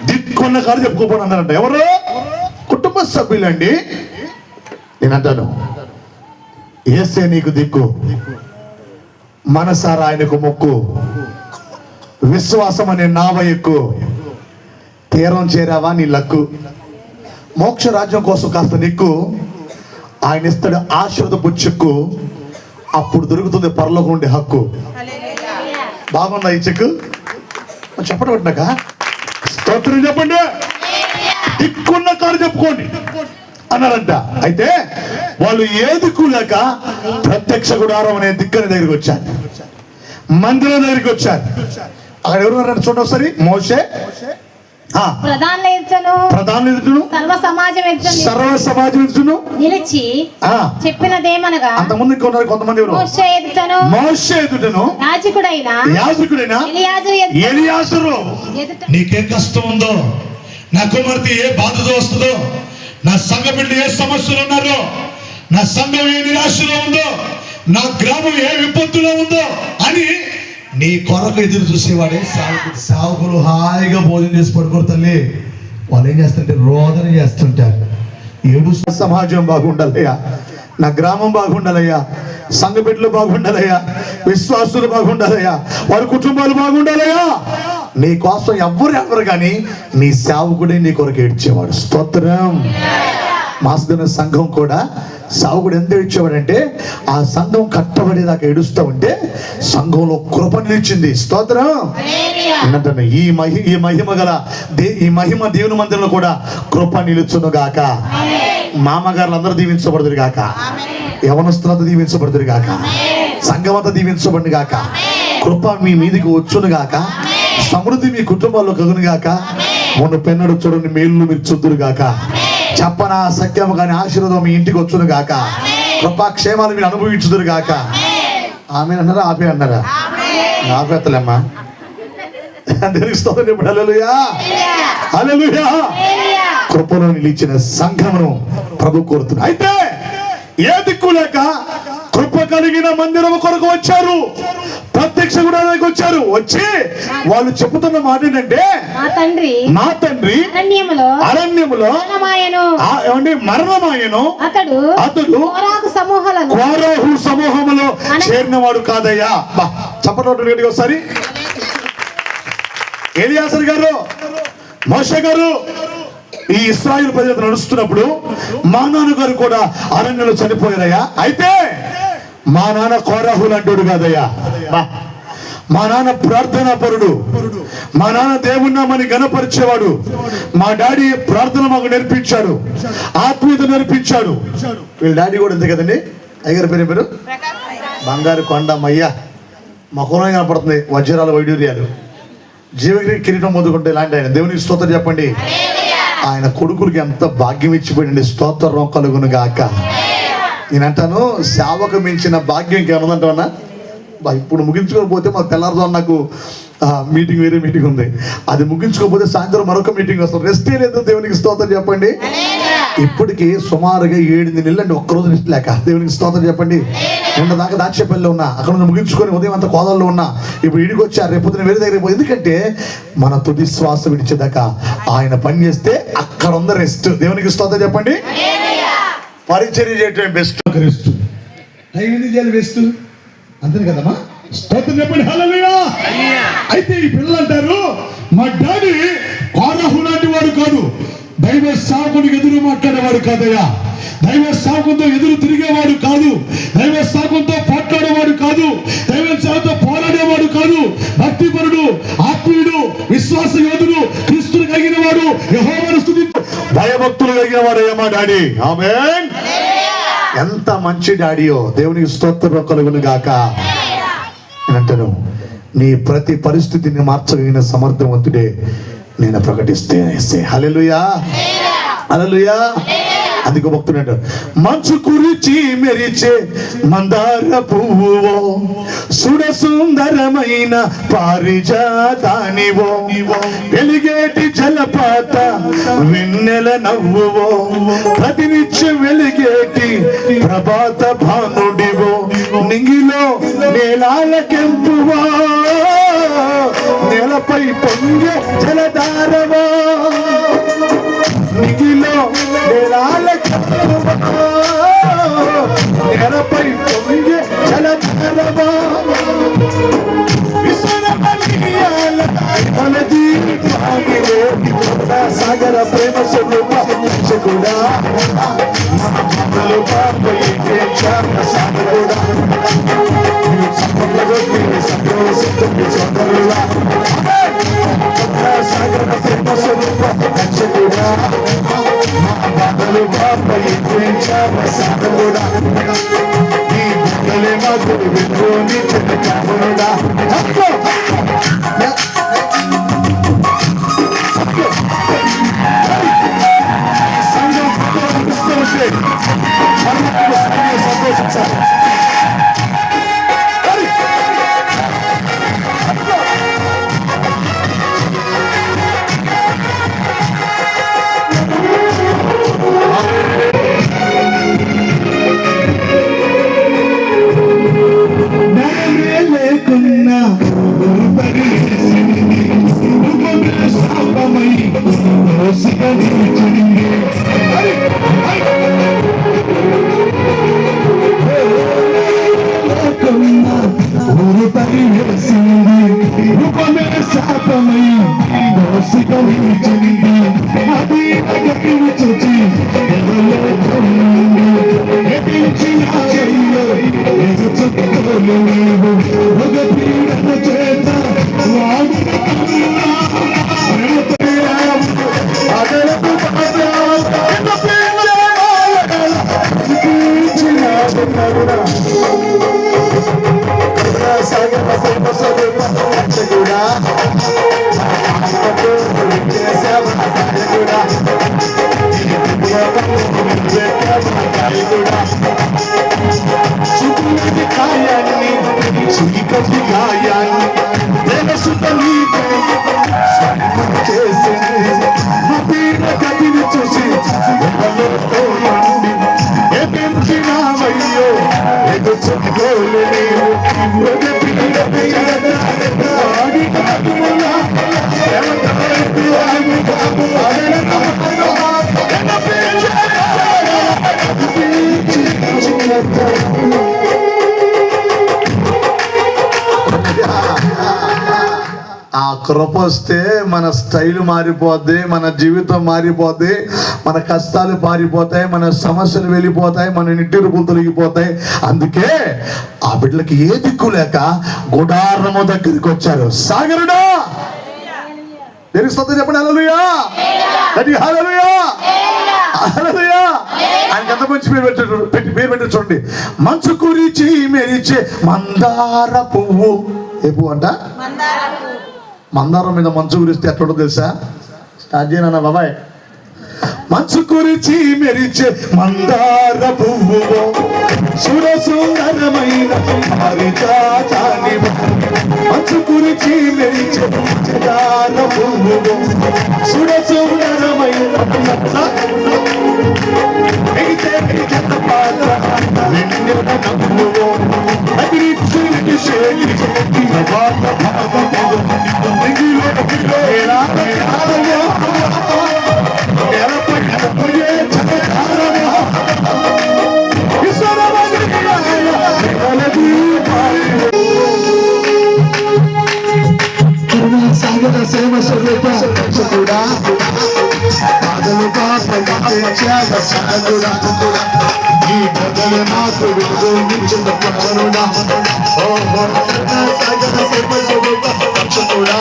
దిక్కున్న కాదు చెప్పుకోపండి అన్నారంట. ఎవరు? కుటుంబ సభ్యులండి. నేను అంటాను, యేసే నీకు దిక్కు, మనసారా ఆయనకు మొక్కు, విశ్వాసం అనే నావ ఎక్కు, తీరం చేరావా నీ లక్కు. మోక్ష రాజ్యం కోసం కాస్త నిక్కు, ఆయన ఇస్తాడు ఆశీర్వదపు చెక్కు, అప్పుడు దొరుకుతుంది పరలోకం ఉండే హక్కు. బాగుందా ఈ చెక్కు? చెప్పడం పెట్టినాక స్తోత్రం చెప్పండి. దిక్కున్న కారు చెప్పుకోండి అన్నారంట. అయితే వాళ్ళు ఏ దిక్కు లేక ప్రత్యక్ష గుడారం అనే దిక్కని దగ్గరికి వచ్చారు, మందిరం దగ్గరికి వచ్చారు. అక్కడ ఎవరు చూడండి ఒకసారి. మోషే, ప్రధానులు ఎదుటను సర్వ సమాజం ఎదుటను నిలిచి చెప్పినదేమనగా. అంతకుముందు కొంతమంది మోషే ఎదుటను యాజకుడైన ఎలియాజరు. నీకే కష్టం ఉందో, నా కుమార్తె ఏ బాధతో వస్తుందో, నా సంఘ బిడ్డలు ఏ సమస్యలు ఉన్నారో, నా సంఘం ఏ నిరాశలో ఉందో, నా గ్రామం ఏ విపత్తులో ఉందో అని నీ కొరకు ఎదురు చూసేవాడే సావుకులు హాయిగా భోజనం చేసి పడుకోరు తల్లి. వాళ్ళు ఏం చేస్తుంటే రోదన చేస్తుంటారు. ఏడు సమాజం బాగుండాలయ్యా, నా గ్రామం బాగుండాలయ్యా, సంఘ బిడ్డలు బాగుండాలయ్యా, విశ్వాసులు బాగుండాలయ్యా, వారి కుటుంబాలు బాగుండాలయ్యా. నీ కోసం ఎవరు కానీ నీ సేవకుడే నీ కొరకు ఏడ్చేవాడు. స్తోత్రం. మాసదిన సంఘం కూడా సావుకుడు ఎంత ఏడ్చేవాడంటే ఆ సంఘం కట్టబడేదాకా ఏడుస్తూ ఉంటే సంఘంలో కృప నిలిచింది. స్తోత్రం. ఏంటంటే ఈ మహిమ దేవుని మందిరంలో కూడా కృప నిలుచును గాక. మామగారులు అందరూ దీవించబడుదురు గాక, యవనస్తులంతా దీవించబడుదురు గాక, సంఘం అంతా దీవించబడి గాక, కృప మీ మీదికి వచ్చును గాక, సమృద్ధి మీ కుటుంబాల్లో కలుగును గాక, మొన్న పెన్నడు చూడండి మేలు మీరు చూద్దురు గాక, చెప్పన సత్యం కానీ ఆశీర్వాదం మీ ఇంటికి వచ్చును గాక, కృపాక్షేమాలు మీరు అనుభవించుదురు గాక. ఆమె అన్నారా ఆపే అన్నారా? ఆపేత్తలేమ్మా. తెలుస్తుంది ఇప్పుడు. హల్లెలూయా, హల్లెలూయా. కృపలో నిలిచిన సంఘమును ప్రభు కోరుతున్నా. అయితే ఏ దిక్కు లేక కృప కలిగిన మందిరం కొరకు వచ్చారు, ప్రత్యక్ష గుడారానికి వచ్చారు. వచ్చి వాళ్ళు చెబుతున్న మాట ఏంటంటే, మా తండ్రి అరణ్యములో మరణమాయను, అతడు కోరాహు సమూహములో చేరినవాడు కాదయ్యా. చెప్పండి ఒకసారి. ఎలియాజరు గారు, మోషే గారు ఈ ఇశ్రాయేలు ప్రజలు నడుస్తున్నప్పుడు మా నాన్నగారు కూడా అరణ్యంలో చనిపోయారయ్యా. అయితే మా నాన్న కోరాహు లాంటోడు కాదయ్యా. మా నాన్న ప్రార్థనా పరుడు, మా నాన్న దేవుని నామని గణపరిచేవాడు, మా డాడీ ప్రార్థన మాకు నేర్పించాడు, ఆత్మీయత నేర్పించాడు. వీళ్ళ డాడీ కూడా అంతే కదండి. అయ్యారు పేరు బంగారు కొండ మయ్య, మొక్కలో కనపడుతుంది వజ్రాల వైడూర్యాలు, జీవగిరి కిరీటం మొదలుకుంటే ఇలాంటి ఆయన. దేవునికి స్తోత్రం చెప్పండి. ఆయన కొడుకులకి ఎంత భాగ్యం ఇచ్చిపోయింది. స్తోత్రం కలుగును గాక. నేనంటాను సేవకు మించిన భాగ్యం ఇంకేమన్నా. ఇప్పుడు ముగించుకోకపోతే మా తెల్లారుతో నాకు మీటింగ్, వేరే మీటింగ్ ఉంది. అది ముగించుకోకపోతే సాయంత్రం మరొక మీటింగ్ వస్తుంది. రెస్టే లేదు. దేవునికి స్తోత్రం చెప్పండి. ఇప్పటికి సుమారుగా 8 నెలలు అండి ఒక్కరోజు రెస్ట్ లేక. దేవునికి స్తోత్రం చెప్పండి. నిన్న దాకా దాచేపల్లిలో ఉన్నా, అక్కడ నుంచి ముగించుకొని ఉదయం అంతా కోదాల్లో ఉన్నా, ఇప్పుడు ఇంటికి వచ్చా, రేపొద్దున వేరే దగ్గర. ఎందుకంటే మన తుది శ్వాస విడిచేదాకా ఆయన పని చేస్తే అక్కడ ఉంది రెస్ట్. దేవునికి స్తోత్రం చెప్పండి. పరిచర్య చేయటం బెస్ట్, రెస్ట్ బెస్ట్ అంతే కదమ్మా. స్తోత్రం చెప్పండి. హల్లెలూయా. అయితే ఈ పిల్లలు అంటారు, మా డాడీ కోరాహు లాంటి వాడు కాదు, దైవ సాకునికి ఎదురు మాట్లాడేవాడు కాదయ్యా, దైవ సాకుతో ఎదురు తిరిగేవాడు కాదు, దైవ సాకుతో పోట్లాడేవాడు కాదు, దైవ సాకుతో పోరాడేవాడు కాదు, భక్తిపరుడు, ఆత్మీయుడు, విశ్వాస యోధుడు, క్రీస్తుని కలిగిన వాడు, యెహోవాను స్తుతించు భయభక్తులు కలిగిన వాడయ్యా మా డాడీ. ఆమేన్. ఎంత మంచి డాడీయో. దేవునికి స్తోత్రం కలుగును గాక. అంటాను, నీ ప్రతి పరిస్థితిని మార్చగలిగిన సమర్థవంతుడే నేను ప్రకటిస్తే. హల్లెలూయా, హల్లెలూయా. అందుకు భక్తుడు మంచు కురిచి మెరిచే మందార పువ్వువో, సుడ సుందరమైన పారిజాతానివో, వెలిగేటి జలపాత వెన్నెల నవ్వువో, ప్రతినిత్యం వెలిగేటి ప్రభాత భానుడివో, నింగిలో నేలాల కెంపువో, నేలపై పొంగే జలధారవో, నింగిలో నేలాల కెంపువో, నేలపై పొంగే జలధారవో, సాగర ప్రేమ స్వరూపుడా సాగర ప్రేమ స్వరూపుడా బాధలు బాపయ్యేడా ఈ బుద్ధలే మాకు విలువని చెప్పుడా. సంతోషించాలి. లేకున్నా రూపమే శాపమై దోసికలించింది అది అగతిని చూచి ఎదించిన ఎదుచుకోలు నీవు ఒక పీడన చేత చీకటి గాయాన్ని చేసింది మా పీడ గదిని చూసి ఎదించినావయ్యో ఎదుర్కోలు నీవు ఆ కృప వస్తే మన స్టైల్ మారిపోద్ది, మన జీవితం మారిపోద్ది, మన కష్టాలు పారిపోతాయి, మన సమస్యలు వెళ్ళిపోతాయి, మన నిట్టూర్పులు తొలగిపోతాయి. అందుకే ఆ బిడ్డలకి ఏ దిక్కు లేక గుడారము దగ్గరికి వచ్చారు. సాగరుడా తెలుస్తుంది చెప్పండి. హల్లెలూయా, హల్లెలూయా, హల్లెలూయా. ఆయనకి ఎంత మంచి పేరు పెట్టారు చూడండి. మంచు కురిచి మెరిచే మందార పువ్వు. ఏ పువ్వు అంట? మందారం మీద మంచు కురిస్తే ఎట్లుంటో తెలుసా? స్టార్ట్ చేయనా బాబాయ్? మంచు కురిచి మెరిచే మందార పువ్వు సురసుందరమైన మంచు కురిచి మెరిచే మందార పువ్వు సురసుందరమైన సేవ స్వరూప కూడా ఈ బదులు నాకు వినిపించిన పక్షుడా పక్షుడా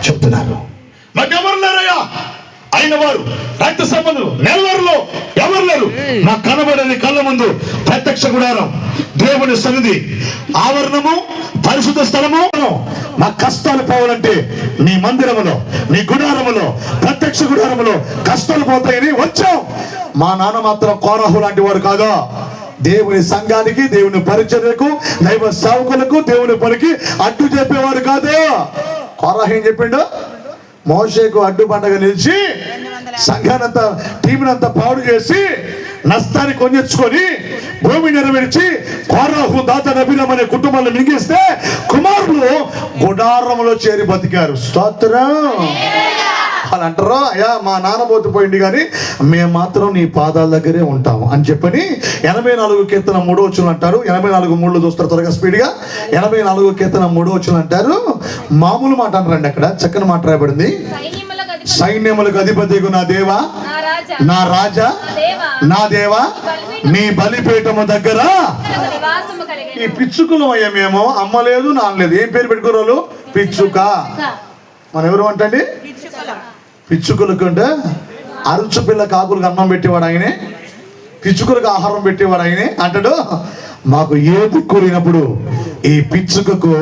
చెప్తున్నారు. నాకెవరు లేరయ్యా అయిన వారు రక్త సంబంధులు నెలవారులో ఎవరు లేరు. నాకు కనబడని కళ్ళ ముందు ప్రత్యక్ష గుడారం, దేవుని సన్నిధి, ఆవరణము, పరిశుద్ధ స్థలము. నా కష్టాలు పోవాలంటే నీ మందిరములో, నీ గుడారములో, ప్రత్యక్ష గుడారములో కష్టాలు పోతాయని వచ్చాం. మా నాన్న మాత్రం కోరాహు లాంటి వాడు కాదా. దేవుని సంఘానికి, దేవుని పరిచర్యకు, దైవ సేవకులకు, దేవుని పనికి అడ్డు చెప్పేవాడు కాదు. కోరాహు ఏం చెప్పిండు? మోషేకు అడ్డు పండగ నిలిచి సంఘానంతా టీంనంతా పాడు చేసి నష్టాన్ని కొనిచ్చుకొని భూమి నెరవేర్చి కోరాహు, దాతాను, అబీరాము అనే కుటుంబాలను మింగిస్తే కుమారులు గుడారంలో చేరి బతికారు. స్తోత్రం. వాళ్ళు అంటారు, అయ్యా మా నాన్న పోతిపోయింది కానీ మేము మాత్రం నీ పాదాల దగ్గరే ఉంటాము అని చెప్పని 84 కీర్తన 3వ వచనం అంటారు. 84:3 చూస్తారు త్వరగా స్పీడ్గా. 84 కీర్తన 3వ వచనం అంటారు. మామూలు మాట అంటారండి, అక్కడ చక్కని మాట రాయబడింది. సైన్యములకు అధిపతికు నా దేవా, నా రాజా, నా దేవా, నీ బలిపీఠము దగ్గర. ఈ పిచ్చుకలు అయ్యా మేము, అమ్మ లేదు నాన్న లేదు, ఏం పేరు పెట్టుకోరు? పిచ్చుక. మనం ఎవరు అంటండి? పిచ్చుకలకు అంటే అరుచు పిల్ల కాకులకు అన్నం పెట్టేవాడు ఆయనే, పిచ్చుకలకు ఆహారం పెట్టేవాడు ఆయనే. అంటాడు, మాకు ఏ దిక్కురినప్పుడు ఈ పిచ్చుకకు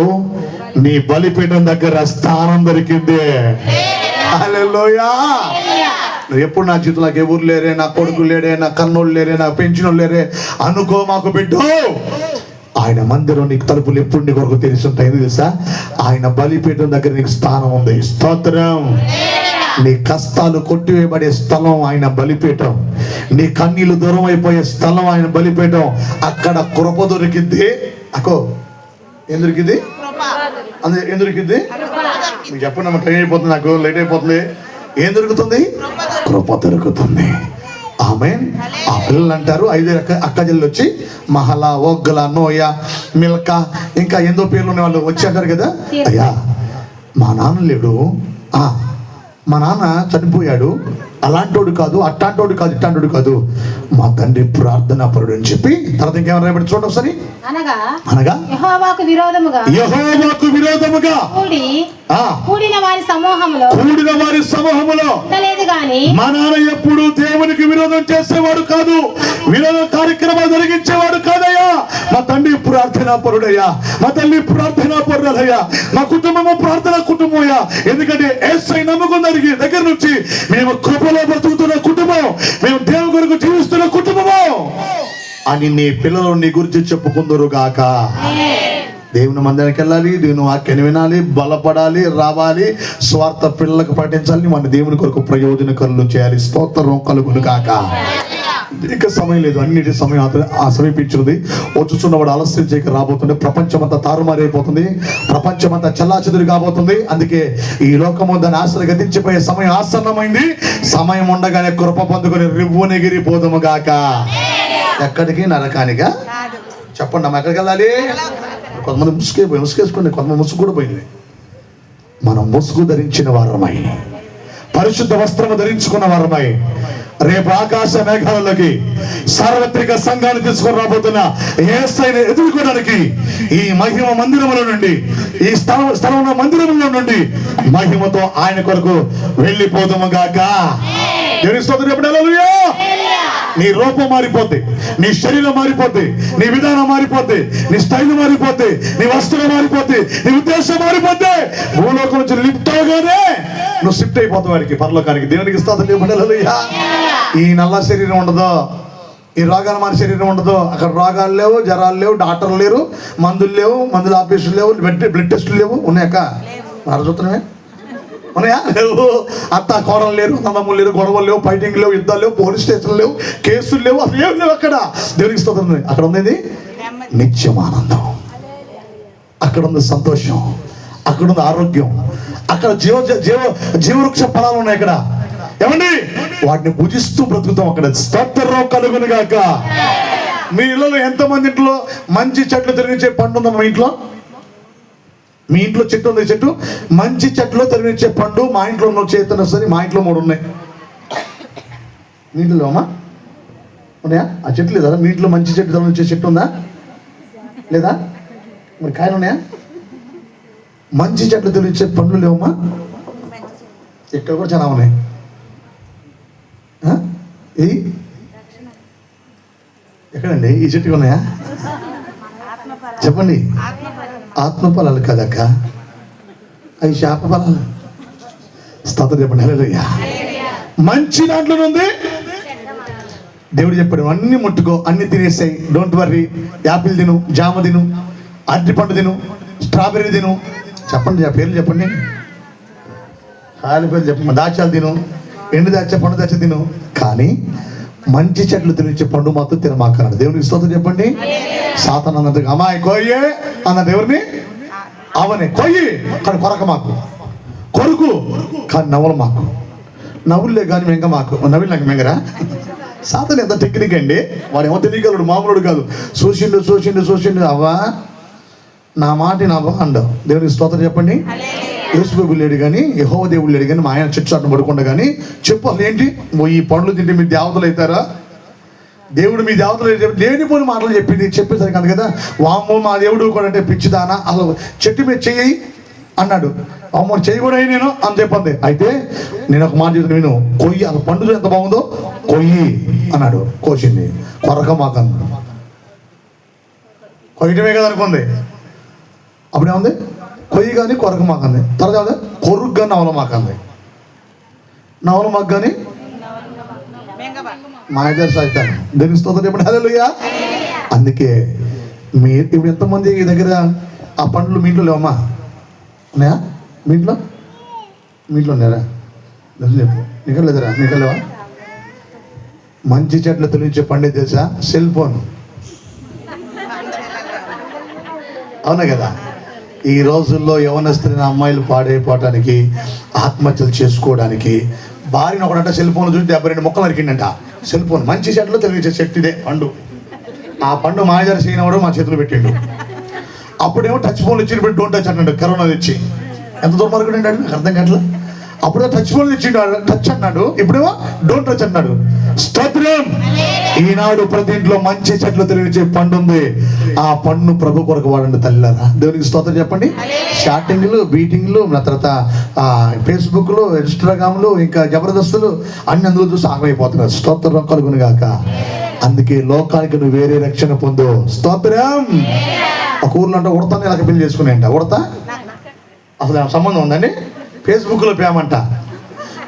నీ బలిపీఠం దగ్గర స్థానం దొరికింది. హల్లెలూయా. ఎప్పుడు నా జీవితంలో నాకు ఎవరు లేరే, నా కొడుకు లేరే, నా కన్నోళ్ళు లేరే, నా పెంచినోళ్ళు లేరే అనుకో, మాకు బిడ్డ ఆయన మందిరం నీకు తలుపులు ఎప్పుడు నీ కొరకు తెలిసి ఉంటాయి. తెలుసా? ఆయన బలిపీఠం దగ్గర నీకు స్థానం ఉంది. స్తోత్రం. నీ కష్టాలు కొట్టివేయబడే స్థలం ఆయన బలిపీఠం, నీ కన్నీళ్లు దూరం అయిపోయే స్థలం ఆయన బలిపీఠం. అక్కడ కృప దొరికింది. అకో ఏం దొరికింది? ఏం దొరికింది? మీకు చెప్పండి అమ్మ, టైం అయిపోతుంది, నాకు లేట్ అయిపోతుంది. ఏం దొరుకుతుంది? కృప దొరుకుతుంది. ఆమేన్. ఆ పిల్లలు అంటారు, 5 అక్క చెల్లెలు వచ్చి మహలా, ఒగ్గల, నోయ, మిల్కా, ఇంకా ఎంతో పేర్లు ఉన్న వాళ్ళు వచ్చి అంటారు కదా, అయ్యా మా నాన్న లేడు, మా నాన్న చనిపోయాడు, అలాంటోడు కాదు, అట్టాంటోడు కాదు, ఇట్టాంటోడు కాదు, మా తండ్రి ప్రార్థనా పరుడు అని చెప్పి తర్వాత ఇంకేమన్నా రేపటి చూడండి ఒకసారి. అనగా యెహోవాకు విరోధముగా కూడిన వారి సమూహములో ఉండలేదు గాని మా నాన్న ఎప్పుడు దేవునికి విరోధం చేసేవాడు కాదు, విరోధ కార్యక్రమాలు జరిగించేవాడు కాదయ్యా. మా తండ్రి ప్రార్థనా పరుడయ్యా, మా తల్లి ప్రార్థనా పరుడయ్యా, మా కుటుంబము ప్రార్థన కుటుంబమయ్యా. ఎందుకంటే యేసయ్య నమ్ముకున్న దగ్గర నుంచి మేము కృపలో బ్రతుకుతున్న కుటుంబం, మేము దేవుని కొరకు జీవిస్తున్న కుటుంబము అని నీ పిల్లలు నీ గురించి చెప్పుకుందరు గాక. దేవుని మందిరానికి వెళ్ళాలి, దేవుని వాక్యాన్ని వినాలి, బలపడాలి, రావాలి, స్వార్థ పిల్లలకు పాటించాలి, మన దేవుని కొరకు ప్రయోజనకరులు చేయాలి. స్తోత్రం కలుగును గాక. ఇక సమయం లేదు, అన్నిటి సమయం సమీపించినది. వచ్చుచున్నవాడు ఆలస్యం చేయక రాబోతుంది. ప్రపంచమంతా తారుమారైపోతుంది, ప్రపంచమంతా చెల్లాచెదురు కాబోతుంది. అందుకే ఈ లోకము దాని ఆశలు గతించిపోయే సమయం ఆసన్నమైంది. సమయం ఉండగానే కృప పొందుకొని రివ్వునెగిరిపోదుము గాక. ఎక్కడికి? నరకానిగా? చెప్పండి అమ్మ, ఎక్కడికి వెళ్ళాలి? కొంతమంది ముసుకేసుకోండి, కొంతమంది ముసుగు కూడా పోయింది. మనం ముసుగు ధరించిన వారమై, పరిశుద్ధ వస్త్రము ధరించుకున్న వారమై, రేపు ఆకాశ మేఘాలలోకి సార్వత్రిక సంఘాన్ని తీసుకొని రాబోతున్న యేసయ్యను ఎదుర్కోవడానికి ఈ మహిమ మందిరములో నుండి, ఈ స్థలం మందిరములో నుండి మహిమతో ఆయన కొరకు వెళ్ళిపోదాము గాక. దేవుని స్తోత్రం చెప్పండి. హల్లెలూయా. నీ రూపం మారిపోద్ది, నీ శరీరం మారిపోద్ది, నీ విధానం మారిపోద్ది, నీ స్టైల్ మారిపోద్ది, నీ వస్త్రం మారిపోద్ది, నీ ఉద్దేశం మారిపోద్ది. భూలోకం నుంచి లిఫ్ట్ అవగానే నువ్వు షిఫ్ట్ అయిపోతావు వాడికి, పరలోకానికి. దేవునికి స్తోత్రం చెప్పండి. హల్లెలూయా. ఈ నల్ల శరీరం ఉండదు, ఈ రోగాలు మారి శరీరం ఉండదు. అక్కడ రోగాలు లేవు, జ్వరాలు లేవు, డాక్టర్లు లేరు, మందులు లేవు, మందుల ఆఫీసులు లేవు, బ్లడ్ టెస్టులు లేవు. ఉన్నాయక్క? అడుగుతున్నామే, ఉన్నాయా? లేవు. అత్త కోడలు లేరు, అన్నదమ్ములు లేరు, గొడవలు లేవు, ఫైటింగ్ లేవు, యుద్ధాలు లేవు, పోలీస్ స్టేషన్లు లేవు, కేసులు లేవు, అసలు ఏం లేవు అక్కడ. దేవునికి స్తోత్రం. అక్కడ ఉంది నిత్యం ఆనందం, అక్కడ ఉంది సంతోషం, అక్కడ ఉంది ఆరోగ్యం, అక్కడ జీవవృక్ష ఫలాలు ఉన్నాయి. అక్కడ ఏమండి? వాటిని భుజిస్తూ బ్రతుకుతాం అక్కడ. స్తోత్రం కలుగును గాక. మీ ఇళ్ళలో ఎంతమంది ఇంట్లో మంచి చెట్లు తిరిగించే పండు ఉందా? మా ఇంట్లో, మీ ఇంట్లో చెట్టు ఉంది, చెట్టు మంచి చెట్లు తిరిగించే పండు మా ఇంట్లో ఉన్న చేతన సరే. మా ఇంట్లో 3 ఉన్నాయి. మీ ఇంట్లో అమ్మా ఉన్నాయా? ఆ చెట్లు లేదా? మీ ఇంట్లో మంచి చెట్టు తిరిగించే చెట్టు ఉందా లేదా? మరి కాయలు ఉన్నాయా? మంచి చెట్లు తిరిగించే పండ్లు లేవమ్మా? ఇక్కడ కూడా చాలా ఉన్నాయి. ఎక్కడండి ఈ చెట్టు ఉన్నాయా? చెప్పండి. ఆత్మ ఫలాలు కదక్క, అవి శాప ఫలాలు. స్తోత్రం చెప్పండి. హల్లెలూయా. మంచి దాంట్లో ఉంది. దేవుడు చెప్పాడు, అన్ని ముట్టుకో, అన్ని తినేసాయి, డోంట్ వర్రీ. యాపిల్ తిను, జామ తిను, అరటి పండు తిను, స్ట్రాబెర్రీ తిను. చెప్పండి, ఆ పేర్లు చెప్పండి, కాయల పేర్లు చెప్పండి. దాచాలు తిను, ఎండు దాచ, పండు దాచ తిను, కానీ మంచి చెట్లు తినిచ్చే పండు మాత్రం తినమాకన్నాడు. దేవునికి స్తోత్రం చెప్పండి. సాతాను అన్నట్టుగా అమ్మాయి కొయ్యే అన్నాడు ఎవరిని? అవనే కొయ్యి, కానీ కొరక మాకు, కొరుకు కానీ నవ్వులు మాకు. నవ్వులే కానీ మెంగ మాకు. నవ్వులు నాకు మెంగరా? సాతాను ఎంత టెక్నిక్ అండి. వాడు ఏమో తెలియగలడు, మామూలుడు కాదు. చూసిండు అవ్వా నా మాట నా అండవు. దేవునికి స్తోత్రం చెప్పండి. యేసుబాబు లేడు కానీ, యెహోవా దేవుడు లేడు కానీ, మా ఆయన చెట్టు పడుకుండా కానీ చెప్పు అసలు ఏంటి? ఈ పండ్లు తింటే మీ దేవతలు అవుతారా? దేవుడు మీ దేవతలు లేనిపోని మాటలు చెప్పేసరికి అంది కదా. వామ్మో మా దేవుడు కూడా అంటే పిచ్చిదానా, అసలు చెట్టు మీద చెయ్యి అన్నాడు. వామ్మో చెయ్యి కూడా అయ్యి నేను అని చెప్పింది. అయితే నేను ఒక మాట చెప్తాను విను, కొయ్యి, అసలు పండు ఎంత బాగుందో కొయ్యి అన్నాడు. కోసింది. కొరక మాకన్నా కొయ్యటమే కదా అనుకుంది. అప్పుడేముంది? కొయ్యి కానీ కొరకు మాకంది. తర్వాత కొరుకు కానీ నవల మాకంది. నవల మాకు కానీ మా ఇద్దరు సాయితాను. దేనికి స్తోత్రం చెప్పండి. హల్లెలూయా. అందుకే మీ ఇప్పుడు ఎంతమంది దగ్గర ఆ పండ్లు మీ ఇంట్లో లేవమ్మా? ఉన్నాయా మీ ఇంట్లో? మీ ఇంట్లో ఉన్నారా? చెప్పు. నీకు లేదురా? నీకు లేవా? మంచి చెట్లు తొలించే పండే తెలుసా? Cell phone. అవునా కదా? ఈ రోజుల్లో యవనస్తులైన అమ్మాయిలు పాడైపోవటానికి, ఆత్మహత్యలు చేసుకోవడానికి, భార్యను ఒకడంట సెల్ ఫోన్ చూసి 72 మొక్కలు నరికిండంట. సెల్ ఫోన్ మంచి చెట్లు తెలియజే చెట్టు ఇదే పండు. ఆ పండు మాయదారి చేయనవాడు మా చేతిలో పెట్టిండు. అప్పుడేమో టచ్ ఫోన్లు ఇచ్చి డోంట్ టచ్ అన్నాడు. కరోనా తెచ్చి ఎంత దుర్మార్గుడు అంటాడు, నాకు అర్థం కావట్లా. అప్పుడే టచ్ ఫోన్ తెచ్చిండు, టచ్ అన్నాడు. ఇప్పుడేమో డోంట్ టచ్ అన్నాడు. స్తోత్రం. ఈనాడు ప్రతి ఇంట్లో మంచి చెట్లు తెలియజే పండు ఉంది. ఆ పండును ప్రభు కొరకు వాడండి తల్లిలారా. దేవునికి స్తోత్రం చెప్పండి. షార్టింగ్లు, బీటింగ్లు, తర్వాత ఫేస్బుక్లు, ఇన్స్టాగ్రామ్లు, ఇంకా జబర్దస్తులు అన్ని అందులో చూసి ఆగమైపోతున్నారు. స్తోత్రం కలుగును గాక. అందుకే లోకానికి నువ్వు వేరే రక్షణ పొందు. స్తోత్రం. ఒక ఊర్లో అంటే ఉడతానే ఇలా పెళ్లి చేసుకునే అంట. ఉడతా అసలు సంబంధం ఉందండి. ఫేస్బుక్లో పేమంట.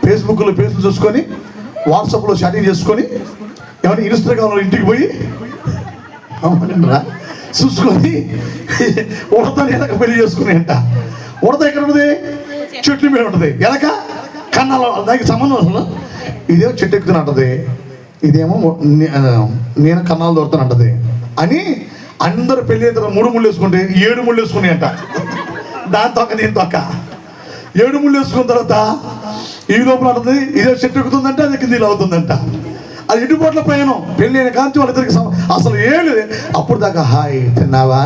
ఫేస్బుక్లో పేర్లు చూసుకొని, వాట్సాప్లో చాటింగ్ చేసుకొని, ఏమన్నా ఇన్స్టాగ్రామ్లో ఇంటికి పోయి చూసుకొని ఉడతానే ఇలా పెళ్లి చేసుకునే అంట. ఉడత ఎక్కడ ఉంటుంది? చెట్ల మీద ఉంటుంది. వెనక కన్నాలో దానికి సంబంధం అసలు. ఇదేమో చెట్టు ఎక్కుతున్నట్టది, ఇదేమో నేను కన్నాలు దొరుకుతానంటది అని అందరు పెళ్లి అయితే 3 ముళ్ళు వేసుకుంటే 7 ముళ్ళు వేసుకుని అంట. దాని తొక్క దీని తొక్క 7 ముళ్ళు వేసుకున్న తర్వాత ఈ లోపల అంటది ఇదే చెట్టు ఎక్కుతుందంటే అది కింద ఇలా అవుతుందంట. అది ఇటుపోట్ల ప్రయాణం. పెళ్ళి అయిన కాంతి వాళ్ళిద్దరికి అసలు ఏమి అప్పుడు దాకా హాయ్ తిన్నావా,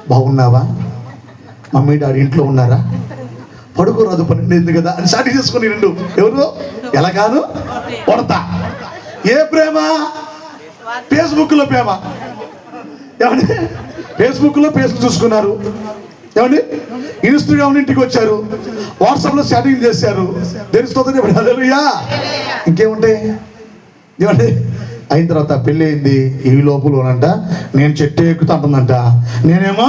బాగున్నావా, మమ్మీ డాడీ ఇంట్లో ఉన్నారా, పడుకోరాదు 12 కదా అని స్టార్ట్ చేసుకుని రెండు. ఎవరు ఎలాగాను కొడతా. ఏ ప్రేమ? ఫేస్బుక్లో ప్రేమ. ఏమండి? ఫేస్బుక్లో ఫేస్బుక్ చూసుకున్నారు. ఏమండి? ఇన్స్టాగ్రామ్ ఇంటికి వచ్చారు, వాట్సాప్లో చాటింగ్ చేశారు. తెలుస్తుంది హల్లెలూయా. ఇంకేముంటాయి? ఏమండి? అయిన తర్వాత పెళ్ళి అయింది. ఈ లోపలనంట నేను చెట్టు ఎక్కుతా అంటుందంట. నేనేమో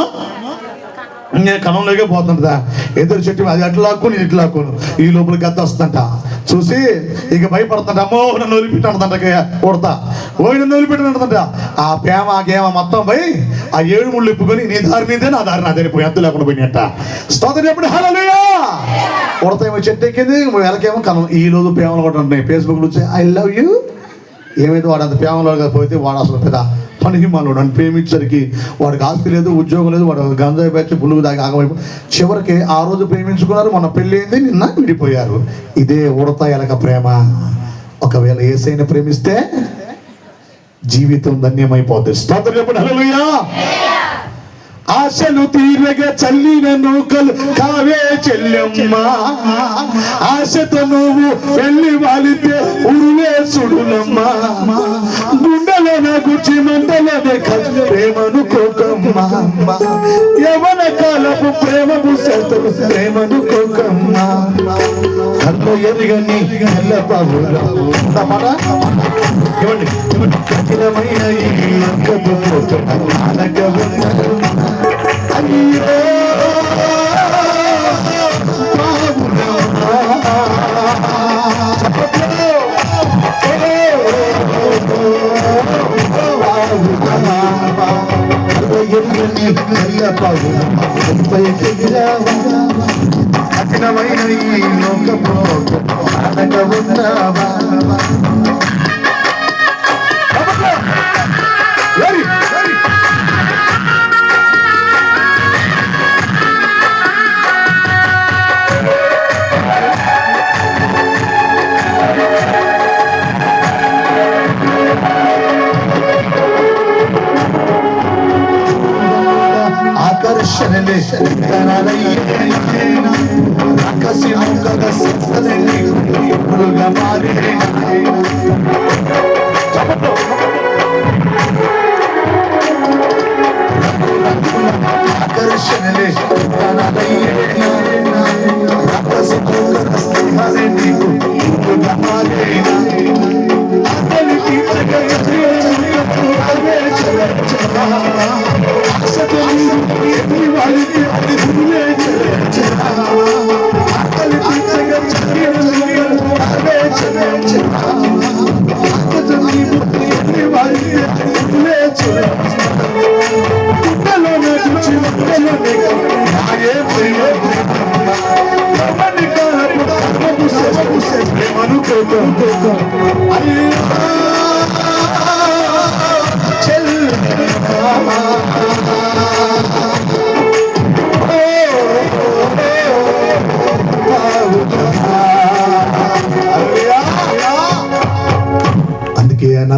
నేను కనంలోకే పోతుంటా. ఎదురు చెట్టు అది అట్లా లాక్కొని ఇట్లా లాక్కోను. ఈ లోపల గద్ద వస్తుందంట. చూసి ఇక భయపడుతుంట. అమ్మో నన్ను వదిలిపెట్టానంట. కొడతా ఓ నన్ను వదిలిపెట్టానంట. ఆ ప్రేమ ఆ గేమ మొత్తం పోయి ఆ 7 ముళ్ళు ఇప్పుకొని నీ దారి నీదే నా దారి నాదే పోయి అంత లేకుండా పోయినట్ట. స్తోత్రం చెప్పండి. హల్లెలూయా. కొడతామో చెట్టు ఎక్కింది, వెనకేమో కనం. ఈ రోజు ప్రేమలు కూడా ఉంటున్నాయి. ఫేస్బుక్లో వచ్చి ఐ లవ్ యూ. ఏమైతే వాడు అంత ప్రేమలో పోతే వాడు అసలు పెద్ద పనిహిమాలోడు అని ప్రేమించడానికి వాడికి ఆస్తి లేదు, ఉద్యోగం లేదు, వాడు గంజాయి పెట్టి పులుగు దాకా ఆగమైపో చివరికి ఆ రోజు ప్రేమించుకున్నారు, మన పెళ్ళి అయింది, నిన్న విడిపోయారు. ఇదే ఉడత ఎలక ప్రేమ. ఒకవేళ యేసయ్యను ప్రేమిస్తే జీవితం ధన్యమైపోతుంది. స్తోత్రం చెప్పండి. హల్లెలూయా. ఆశలు తీరగా చల్లిన నూకలు కావే చెల్లెమ్మ. ఆశతో నువ్వు వెళ్ళి వాలితే ఉరువే సుడులమ్మ. గుండెల గుచ్చి మంటలనే ప్రేమను కోకమ్మ. యవన కాలపు ప్రేమకు శత్రు ప్రేమను కోకమ్మ. కళ్ళు ఎరుగని ఏమండి? కఠినమైన ఈ లంకపు అయ్యో కఠినమైన ఈ లోకపు అనక ఉన్నావా? ఆకర్షణలే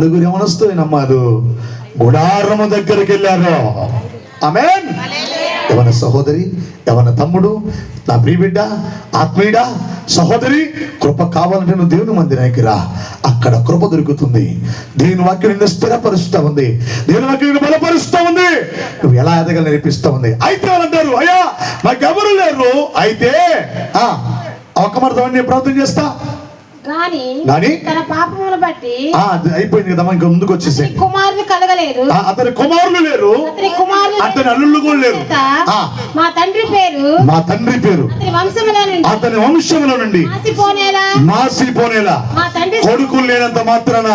నలుగురు యవనస్తులైనమ్మారు గుడారము దగ్గరికి వెళ్ళారు. ఆమేన్. యవన సహోదరి, యవన తమ్ముడు, నా ప్రియబిడ్డ, ఆత్మీయుడ, సహోదరి, కృప కావాలంటే నువ్వు దేవుని మందిరానికి రా. అక్కడ కృప దొరుకుతుంది. దేవుని వాక్యం నిన్ను స్థిరపరుస్తూ ఉంది. దేవుని వాక్యం నిన్ను బలపరుస్తూ ఉంది. నువ్వు ఎలా ఎదగలు నేర్పిస్తూ ఉంది. అయితే వాళ్ళు అంటారు, అయ్యా నాకెవరు లేరు. అయితే ఒక్క మాట నేను ప్రార్థన చేస్తా గాని తన పాపమును బట్టి అయిపోయింది కదా, ఇంకా ముందుకు వచ్చేసి కుమారులు కలగలేదు. అతని కుమారులు లేరు, అతని అల్లుళ్ళు కూడా లేరు. మా తండ్రి పేరు అతని వంశములో నుండి మాసిపోనేలా కొడుకులు లేనంత మాత్రాన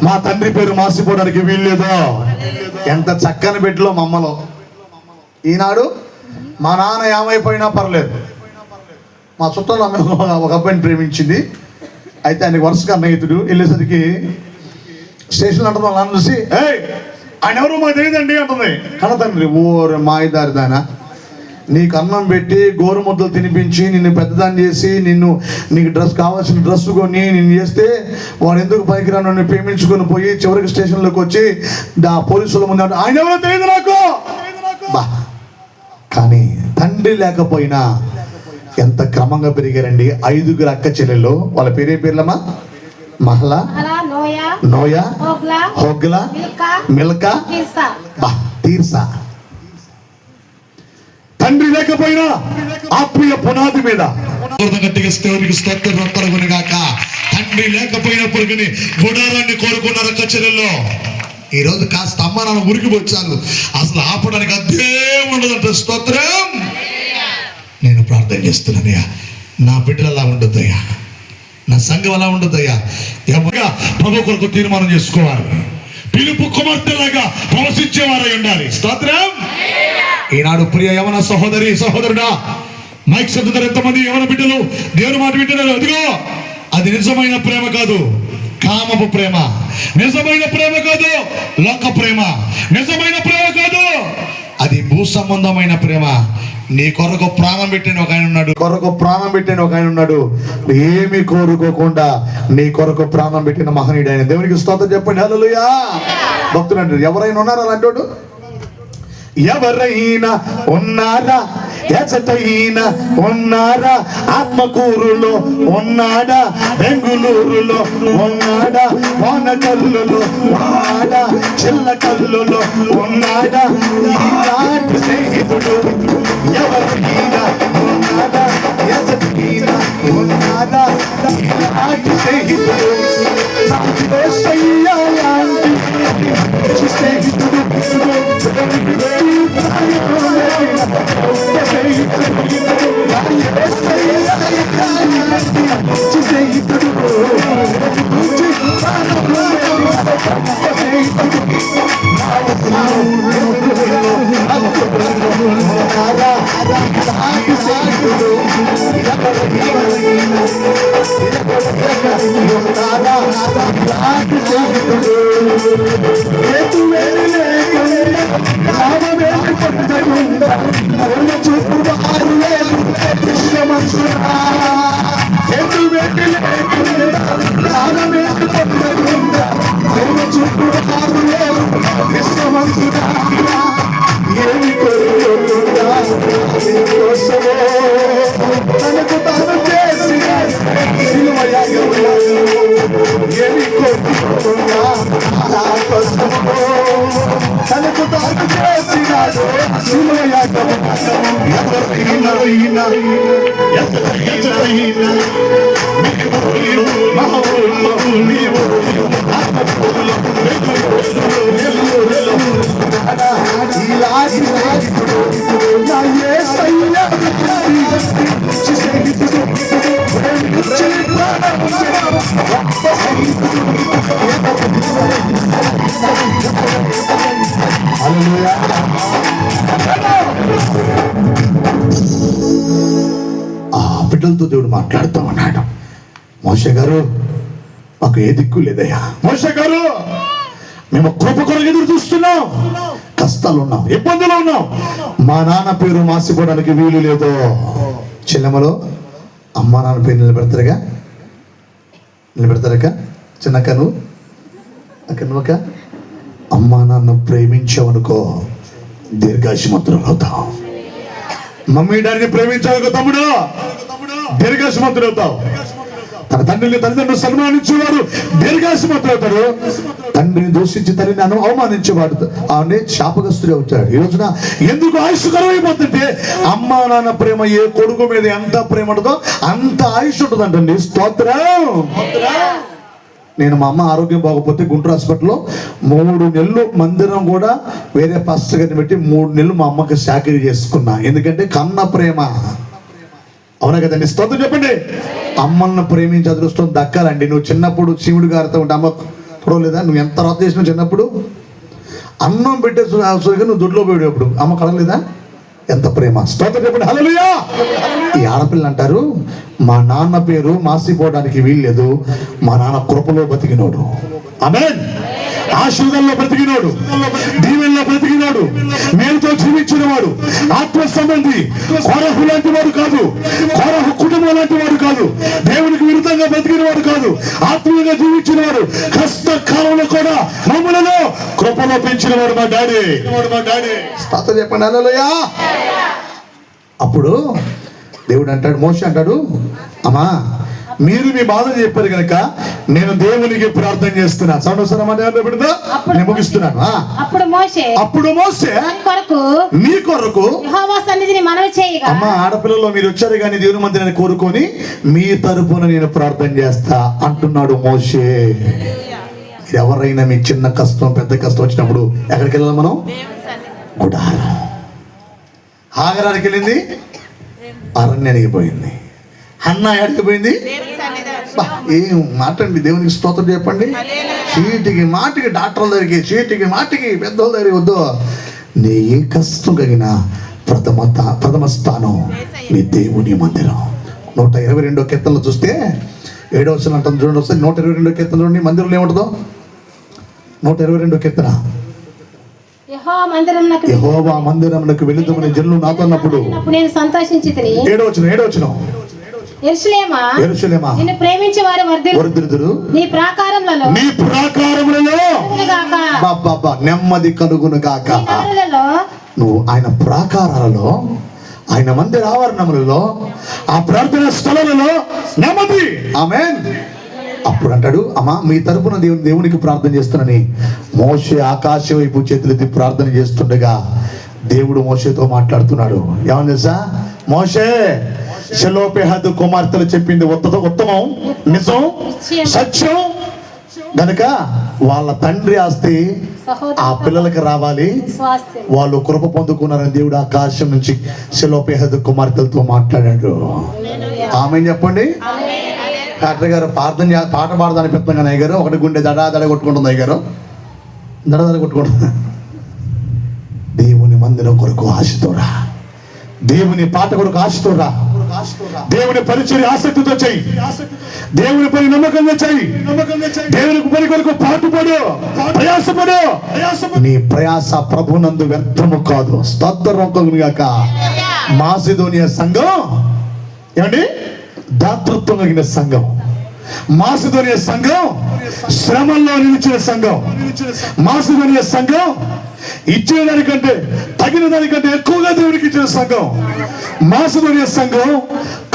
మా తండ్రి పేరు మాసిపోవడానికి వీల్లేదో. ఎంత చక్కని బిడ్డలో మమ్మలో. ఈనాడు మా నాన్న ఏమైపోయినా పర్లేదు. మా చుట్టంలో ఒక అబ్బాయిని ప్రేమించింది. అయితే ఆయనకి వరుసగా అన్నయ్యతుడు వెళ్ళేసరికి స్టేషన్లో అంటుంది వాళ్ళ చూసి, ఆయన ఎవరు మాకు తెలియదండి అంటుంది. కన్నతండ్రి, ఓరు మాయదారి దానా, నీకు అన్నం పెట్టి గోరు ముద్దలు తినిపించి నిన్ను పెద్దదాన్ని చేసి నీకు కావాల్సిన డ్రెస్ కొని నిన్ను చేస్తే వాడు ఎందుకు పనికిరాను నన్ను ప్రేమించుకొని పోయి చివరికి స్టేషన్లోకి వచ్చి పోలీసుల ముందు ఆయన ఎవరో తెలియదు నాకు బా. కానీ తండ్రి లేకపోయినా ఎంత క్రమంగా పెరిగారండి. 5 అక్క చెల్లెళ్ళు. వాళ్ళ పేర్లమ్మా? Mahlah, Noa, Hoglah, Milcah, Tirzah. తండ్రి లేకపోయినా ఆత్మీయ పునాది మీద తండ్రి లేకపోయినప్పుడు గుడారాన్ని కోరుకున్నారు అక్క చెల్లెల్లో. ఈ రోజు కాస్త అమ్మ నాన్న ఉరికి వచ్చాను, అసలు ఆపడానికి అదే ఉండదంట. స్తోత్రం. నేను ప్రార్థన చేస్తున్నానయ్యా, నా బిడ్డలు అలా ఉండొద్దయ్యా, నా సంఘం అలా ఉండొద్దయ్యా. ప్రభు కొరకు తీర్మానం చేసుకోవాలి. పిలుపు కుమార్తెలాగా ప్రవశించేవారై ఉండాలి. స్తోత్రం. ఈనాడు ప్రియ యవన సహోదరి, సహోదరుడా, మైక్ శబ్దం ఎంతమంది యవన బిడ్డలు దేవుని మాట వింటున్నారు. అదిగో, అది నిజమైన ప్రేమ కాదు, కామపు ప్రేమ. నిజమైన ప్రేమ కాదు, లోక ప్రేమ. నిజమైన ప్రేమ కాదు, అది భూ సంబంధమైన ప్రేమ. నీ కొరకు ప్రాణం పెట్టిన ఒక ఆయన ఉన్నాడు. ఏమి కోరుకోకుండా నీ కొరకు ప్రాణం పెట్టిన మహనీయుడు ఆయన. దేవునికి స్తోత్రం చెప్పండి. హల్లెలూయా. భక్తులు అంటారు, ఎవరైనా ఉన్నారా అలాంటోడు? ఎవరైనా ఉన్నారా? ఎచటైనా ఉన్నారా? ఆత్మకూరులో ఉన్నాడా? బెంగుళూరులో ఉన్నాడా? వానకల్లులో ఉన్నాడా? చిల్లకల్లులో ఉన్నాడా? ఈనాటి స్నేహితుడు ఎవరైనా ఉన్నాడా? ఎచటైనా ఉన్నాడా? ఈనాటి స్నేహితుడు స్నేహితుడు బిడ్డలతో దేవుడు మాట్లాడుతూ ఉన్నాడు. మోషే గారు, మాకు ఏ దిక్కు లేదయ్యా. మోషే గారు, మేము కృప కొరకు ఎదురు చూస్తున్నాం, కష్టాలు ఉన్నాం, ఇబ్బందులు ఉన్నాం. మా నాన్న పేరు మాసిపోవడానికి వీలు లేదు. చిన్నమ్మలో అమ్మ నాన్న పేరు నిలబెడతారుగా చిన్నక్క, నువ్వు అక్కడ అమ్మా నాన్న ప్రేమించావనుకో దీర్ఘాయుష్మంతుడు అవుతావు. మమ్మీ డాడీని ప్రేమించావనుకో తమ్ముడు దీర్ఘాయుష్మంతుడు అవుతావు. తన తండ్రిని తల్లిదండ్రులు సన్మానించేవాడు దీర్ఘాయుష్మంతుడు అవుతాడు. తండ్రిని దూషించి తల్లిని అవమానించేవాడు ఆమె శాపగ్రస్తుడు అవుతాడు. ఈ రోజున ఎందుకు ఆయుష్కరం అయిపోతుంటే అమ్మా నాన్న ప్రేమ ఏ కొడుకు మీద ఎంత ప్రేమ ఉంటుందో అంత ఆయుష్ ఉంటుందంటండి. స్తోత్రం. నేను మా అమ్మ ఆరోగ్యం బాగోపోతే గుంటూరు హాస్పిటల్లో 3 నెలలు మందిరం కూడా వేరే పాస్టర్ గారిని పెట్టి 3 నెలలు మా అమ్మకి చాకరీ చేసుకున్నా. ఎందుకంటే కన్న ప్రేమ. అవునా కదండి? స్తోత్రం చెప్పండి. అమ్మల్ని ప్రేమించే అదృష్టం దక్కాలండి. నువ్వు చిన్నప్పుడు శివుడు గారితో ఉంటే అమ్మ చూడలేదా? నువ్వు ఎంత రాత చేసినావు చిన్నప్పుడు? అన్నం పెట్టే నువ్వు దొడ్లో పోయేటప్పుడు అమ్మ కడలేదా? ఎంత ప్రేమ. స్తోత్రం చెప్పండి. హల్లెలూయా. ఈ ఆడపిల్ల అంటారు మా నాన్న పేరు మాసిపోవడానికి వీల్లేదు, మా నాన్న కృపలో బతికినోడు. ఆమేన్. ఆశీర్వాదంలో బ్రతికినోడు, దీవెనలో బ్రతికినోడు, మేలుతో జీవించిన వాడు, ఆత్మ సంబంధి. కోరహు లాంటి వాడు కాదు, కోరహు కుటుంబం లాంటి వాడు కాదు, దేవునికి విరుద్ధంగా బ్రతికిన వాడు కాదు, ఆత్మీయంగా జీవించిన వాడు. కష్ట కాలంలో కూడా మమ్మలను కృపలో పెంచిన వాడు మా డాడీ. స్తోత్రం చెప్పండి. హల్లెలూయా. అప్పుడు దేవుడు అంటాడు, మోషే అంటాడు, అమ్మా మీరు మీ బాధ చెప్పారు కనుక నేను దేవునికి ప్రార్థన చేస్తున్నా. నేను ముగిస్తున్నాను. అప్పుడు మోషే నీ కొరకు యెహోవా సన్నిధిని మనవి చేయగా, అమ్మా ఆడపిల్లలో మీరు వచ్చారు కానీ దేవుని మందిరాన్ని కోరుకొని మీ తరపున నేను ప్రార్థన చేస్తా అంటున్నాడు మోషే. ఎవరైనా మీ చిన్న కష్టం పెద్ద కష్టం వచ్చినప్పుడు ఎక్కడికి వెళ్ళాలి మనం? గుడారం. హాగరానికి వెళ్ళింది, అరణ్యానికి పోయింది. హన్నా ఎక్కడికి పోయింది? ఏం మాటండి, దేవునికి స్తోత్రం చెప్పండి. చీటికి మాటికి డాక్టర్ల దగ్గరికి, చీటికి మాటికి పెద్దోళ్ళ దగ్గరికి వద్దు. నీ ఏ కష్టం కలిగిన ప్రథమ స్థానం నీ దేవుని మందిరం. 122 కీర్తనలు చూస్తే 7వ వచనం అంటుంది చూడండి. వస్తుంది 122 కీర్తన చూడండి. మందిరంలో ఏముంటుందో? 122 కీర్తన. యెహోవా మందిరమునకు వెళుదామని జనులు నాతో అన్నప్పుడు నేను సంతోషించితిని. 7వ వచనం. యెరూషలేమా నిన్ను ప్రేమించే వారు వర్ధిల్లుదురు. నీ ప్రాకారములలో నెమ్మది కలుగును గాక. నువ్వు ఆయన ప్రాకారాలలో, ఆయన మందిర ఆవరణములలో, ఆ ప్రార్థన స్థలాలలో నెమ్మది. ఆమేన్. అప్పుడు అంటాడు, అమ్మా మీ తరపున దేవునికి ప్రార్థన చేస్తున్నానని మోషే ఆకాశం వైపు చేతులెత్తి ప్రార్థన చేస్తుండగా దేవుడు మోషేతో మాట్లాడుతున్నాడు. ఏమని తెలుసా? మోషే షెలోపెహాదు కుమార్తెలు చెప్పింది ఉత్తమం, నిజం, సత్యం గనుక వాళ్ళ తండ్రి ఆస్తి ఆ పిల్లలకి రావాలి, వాళ్ళు కృప పొందుకున్నారని దేవుడు ఆకాశం నుంచి షెలోపెహాదు కుమార్తెలతో మాట్లాడాడు. ఆమె చెప్పండి. డాక్టర్ గారు పాట పాడదాని పెద్దగా అయ్యారు. ఒకటి గుండె దడ కొట్టుకుంటుంది అయ్యారు, దడ కొట్టుకుంటుంది. దేవుని మందిరం కొరకు ఆశతోరా, దేవుని పాట కొరకు ఆశతోరా, దేవుని పరిచర్య ఆసక్తితో చెయ్యి, దేవుని పని నమ్మకంగా చెయ్యి, దేవుని పని కొరకు పాటుపడు, ప్రయాసపడు. నీ ప్రయాస ప్రభునందు వ్యర్థము కాదు. స్తోత్రం కలుగునుగాక. మాసిదోనియా సంఘం ఏమండి? దాతృత్వం కలిగిన సంఘం. మాసిదోనియా సంఘం శ్రమల్లో నిలిచిన సంఘం. మాసిదోనియా సంఘం ఇచ్చిన దానికంటే తగిన దానికంటే ఎక్కువగా దేవునికి ఇచ్చిన సంఘం. మాసిదోనియా సంఘం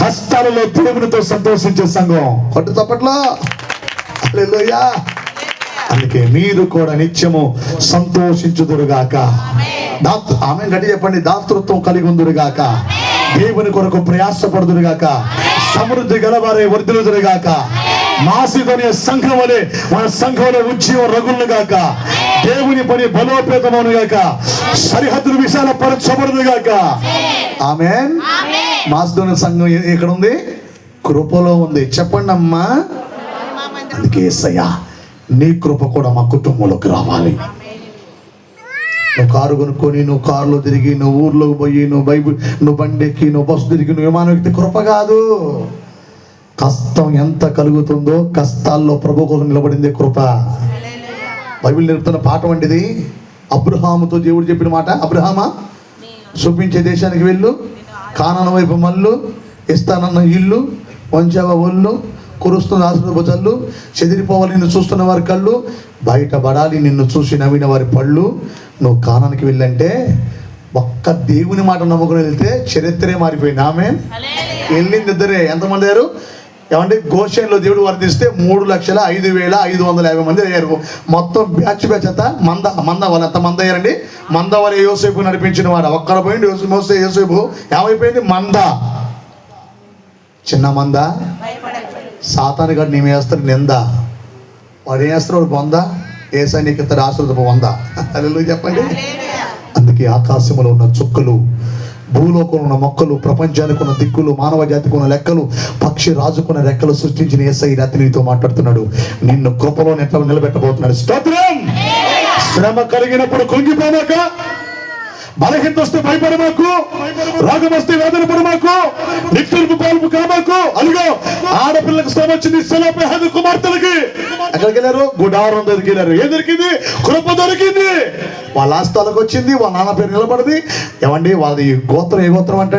కష్టాలలో దేవునితో సంతోషించే సంఘం. కొట్టు తప్పట్లో. హల్లెలూయా. అందుకే మీరు కూడా నిత్యము సంతోషించుదురుగాక. ఆమె గట్టి చెప్పండి. దాతృత్వం కలిగి ఉందురుగాక, దేవుని కొరకు ప్రయాసపడుదురుగాక, సమృద్ధి గలవారే వర్ధిల్లుదురుగాక. మాసిదోనియా సంఘం వలె మన సంఘంలో ఉజ్జీవం రగులుగాక, దేవుని పని బలోపేతమవునుగాక, సరిహద్దులు విశాలపరచబడునుగాక. ఆమేన్. మాసిదోనియా సంఘం ఎక్కడ ఉంది? కృపలో ఉంది. చెప్పండి అమ్మా. అందుకే యేసయ్యా నీ కృప కూడా మా కుటుంబంలోకి రావాలి. నువ్వు కారు కొనుక్కొని, నువ్వు కారులో తిరిగి, నువ్వు ఊర్లోకి పోయి, నువ్వు నువ్వు బండి ఎక్కి, నువ్వు బస్సు తిరిగి, నువ్వు విమానం ఎక్కితే కృప కాదు. కష్టం ఎంత కలుగుతుందో కష్టాల్లో ప్రభు కోసం నిలబడిందే కృప. బైబిల్ నేర్పుతున్న పాఠం వంటిది. అబ్రహాముతో దేవుడు చెప్పిన మాట, అబ్రహామా చూపించే దేశానికి వెళ్ళు, కానాను వైపు మళ్ళు, ఇస్తానన్న ఇల్లు, వంచవ ఒళ్ళు, కురుస్తున్న ఆశ్రద భుజాలు, చెదిరిపోవాలి నిన్ను చూస్తున్న వారి కళ్ళు, బయటపడాలి నిన్ను చూసి నవ్విన వారి పళ్ళు. నువ్వు కానానికి వెళ్ళంటే ఒక్క దేవుని మాట నమ్ముకుని వెళ్తే చరిత్రే మారిపోయింది. ఆమేన్. వెళ్ళింది ఇద్దరే. ఎంతమంది అయ్యారు ఏమంటే? గోషేన్లో దేవుడు వర్ధిస్తే 3,05,550 మంది అయ్యారు. మొత్తం బ్యాచ్ అంతా మంద వాళ్ళు ఎంత మంది అయ్యారండి? మంద వాళ్ళు యోసేపు నడిపించిన వాడు ఒక్కడ పోయింది. మోసే యోసేపు ఏమైపోయింది? మంద. చిన్న మంద. సాతాను గారు నేను వేస్తాడు నింద. వాడు ఏం వేస్తాడు? వాడు బొంద. ఏ సైనిక ఆశ్రదపు వంద. హల్లెలూయా చెప్పండి. అందుకే ఆకాశంలో ఉన్న చుక్కలు, భూలోకంలో ఉన్న మొక్కలు, ప్రపంచానికి ఉన్న దిక్కులు, మానవ జాతికి ఉన్న లెక్కలు, పక్షి రాజుకున్న రెక్కలు సృష్టించిన యేసయ్య రాత్రి నీతో మాట్లాడుతున్నాడు. నిన్ను కృపలో ఎట్లా నిలబెట్టబోతున్నాడు. స్తోత్రం. శ్రమ కలిగినప్పుడు కృంగిపోమాక, బలహీనత వస్తే భయపడమాకు, రోగం వస్తే వేదన పడమాకు, నిట్టూర్పు పాల్పు కామాకు. అదిగో ఆడపిల్లకు శ్రమ వచ్చింది. సెలోపేహాదు కుమార్తెలకి ఎక్కడికి వెళ్ళారు? గుడారం దగ్గరికి వెళ్ళారు. ఏం దొరికింది? కృప దొరికింది. వాళ్ళ ఆస్తాలకు వచ్చింది. వాళ్ళ నాన్న పేరు నిలబడింది. ఏమండి వాళ్ళది గోత్రం ఏ గోత్రం అంటే?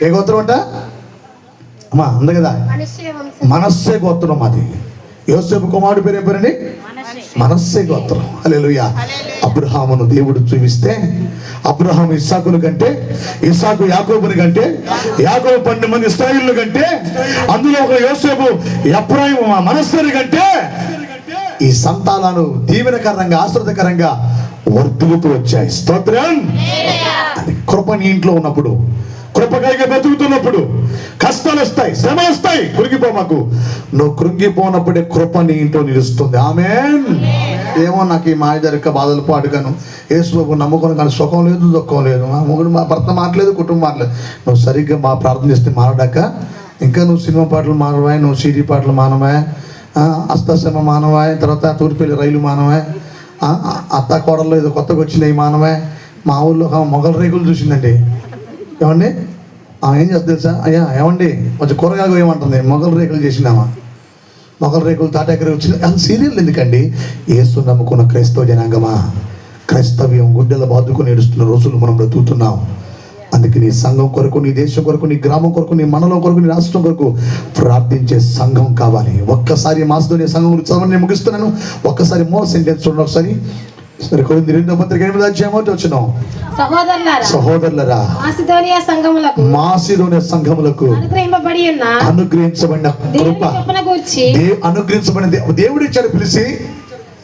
ఏ గోత్రం అంట అమ్మా? అంద కదా, మనస్సే గోత్రం. అది యోసేపు కుమారుడు పేరు ఏం పేరండి? మనస్సే గోత్రం. హల్లెలూయా. అబ్రహామును దేవుడు చూపిస్తే అబ్రహాము ఇస్సాకును కంటే, ఇస్సాకు యాకోబుని కంటే, యాకోబు 12 మంది ఇశ్రాయేలు కంటే, అందులో ఒక యోసేపు ఎఫ్రాయిము మనస్సుని కంటే ఈ సంతానాలు దీవెనకరంగా ఆశ్రదకరంగా వర్ధులుతూ వచ్చాయి. స్తోత్రం. కృప నీ ఇంట్లో ఉన్నప్పుడు, కృపకాయిగా బతుకుతున్నప్పుడు కష్టాలు వస్తాయి, శ్రమలు వస్తాయి. కృంగిపోమాకు. నువ్వు కృంగిపోనప్పుడే కృప నీ ఇంట్లో నిలుస్తుంది. ఆమేన్. ఏమో నాకు ఈ మాయదారిక బాధలు పాటుగాను యేసుబాబు నమ్ముకుని కానీ సుఖం లేదు, దుఃఖం లేదు, మా మొగుడు మా భర్త మారలేదు, కుటుంబం మారలేదు. నువ్వు సరిగ్గా మా ప్రార్థన చేస్తే మారడాక ఇంకా నువ్వు సినిమా పాటలు మానవాయి, నువ్వు సీడీ పాటలు మానవాయి, అస్తశ్రమ మానవాయి, తర్వాత తూర్పుపల్లి రైలు మానవాయి, అత్త కోడల్లో ఏదో కొత్తగా వచ్చినాయి మానవాయి. మా ఊళ్ళో మొగల రేకులు చూసిందండి. ఏమండి ఏం చేస్తుంది తెలుసా? అయ్యా ఏమండి కొంచెం కూరగాయలు ఏమంటుంది? మొగల రేకులు చేసినామా? మొగల రేకులు తాటాకరి వచ్చింది. అంత సీరియల్ ఎందుకండి? యేసు నమ్ముకున్న క్రైస్తవ జనాంగమా, క్రైస్తవ్యం గుడ్డెల బాదుకుని ఏడుస్తున్న రోజులు మనం బ్రతుకుతున్నాం. అందుకే నీ సంఘం కొరకు, నీ దేశం కొరకు, నీ గ్రామం కొరకు, నీ మండలం కొరకు, నీ రాష్ట్రం కొరకు ప్రార్థించే సంఘం కావాలి. ఒక్కసారి మాసతో నీ సంఘం గురించి చదవని నేను ముగిస్తున్నాను. ఒక్కసారి మూల సెంటెన్స్ చూడండి ఒకసారి. కొరింథీ 2వ పత్రిక 8వ అధ్యాయం వచ్చినాం. సహోదరులారా, మాసిదోనియ సంఘములకు అనుగ్రహించబడిన కృప, అనుగ్రహించబడిన దేవుడు ఇచ్చాడు పిలిచి.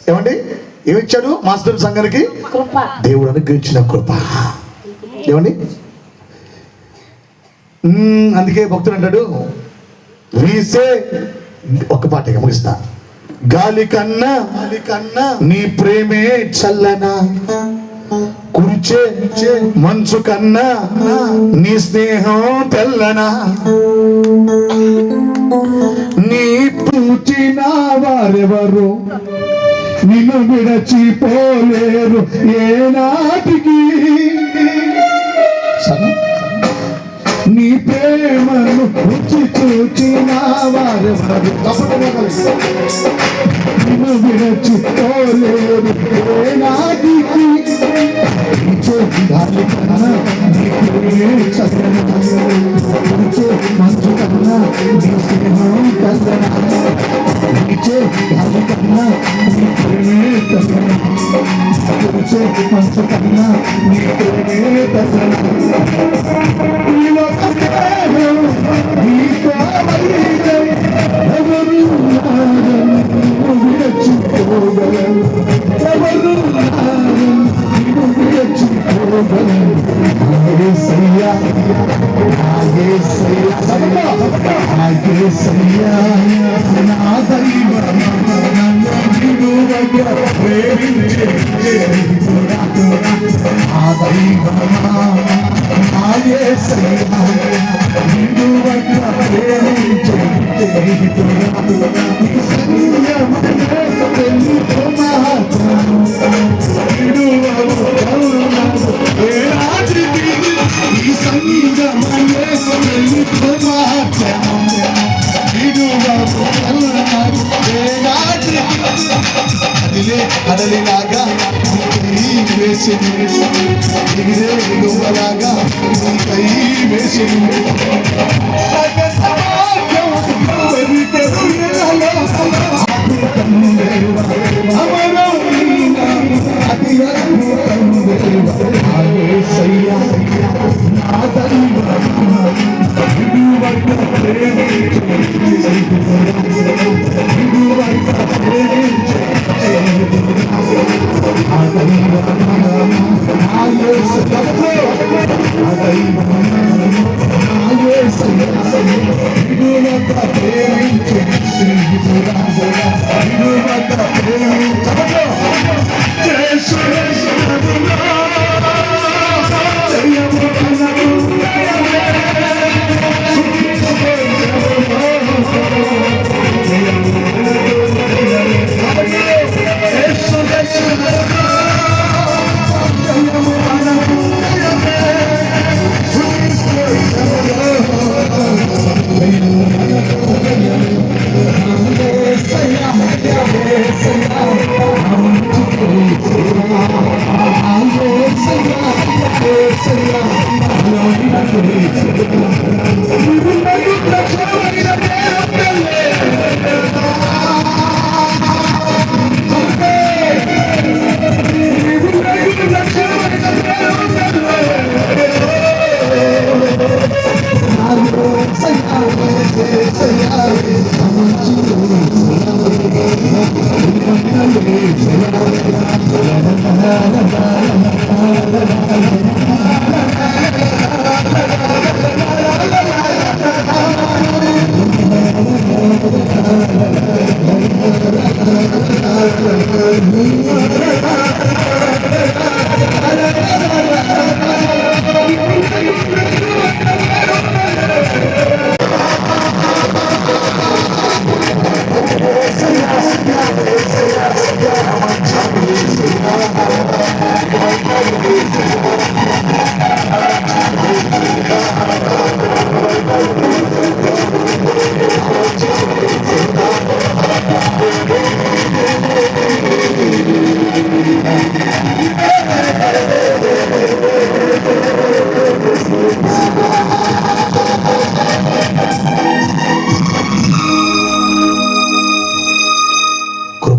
ఏమండి ఏమిచ్చాడు? మాసిదోనియ సంఘానికి దేవుడు అనుగ్రహించిన కృప. ఏమండి అందుకే భక్తుడు అంటాడు, వీసే ఒక పాటగా ముగిస్తా. గాలి కన్నా నీ ప్రేమే చల్లనా, కురిచే మంచు కన్నా నీ స్నేహం తెల్లనా, నీ పూచిన వారెవరు నిన్ను విడచిపోలేరు ఏనాటికి, నీ ప్రేమను రుచి చూచిన వారెవరు నిన్ను విడచిపోలేరు ఏనాటికి, గాలి కన్నా నీ ప్రేమే చల్లనా, మంచు కన్నా నీ స్నేహం తెల్లనా, గాలి కన్నా నీ ప్రేమే తెల్లనా, మంచు కన్నా నీ ప్రేమే తెల్లనా, అడలిలాగా వేసి దిగిరేలాగా వేసి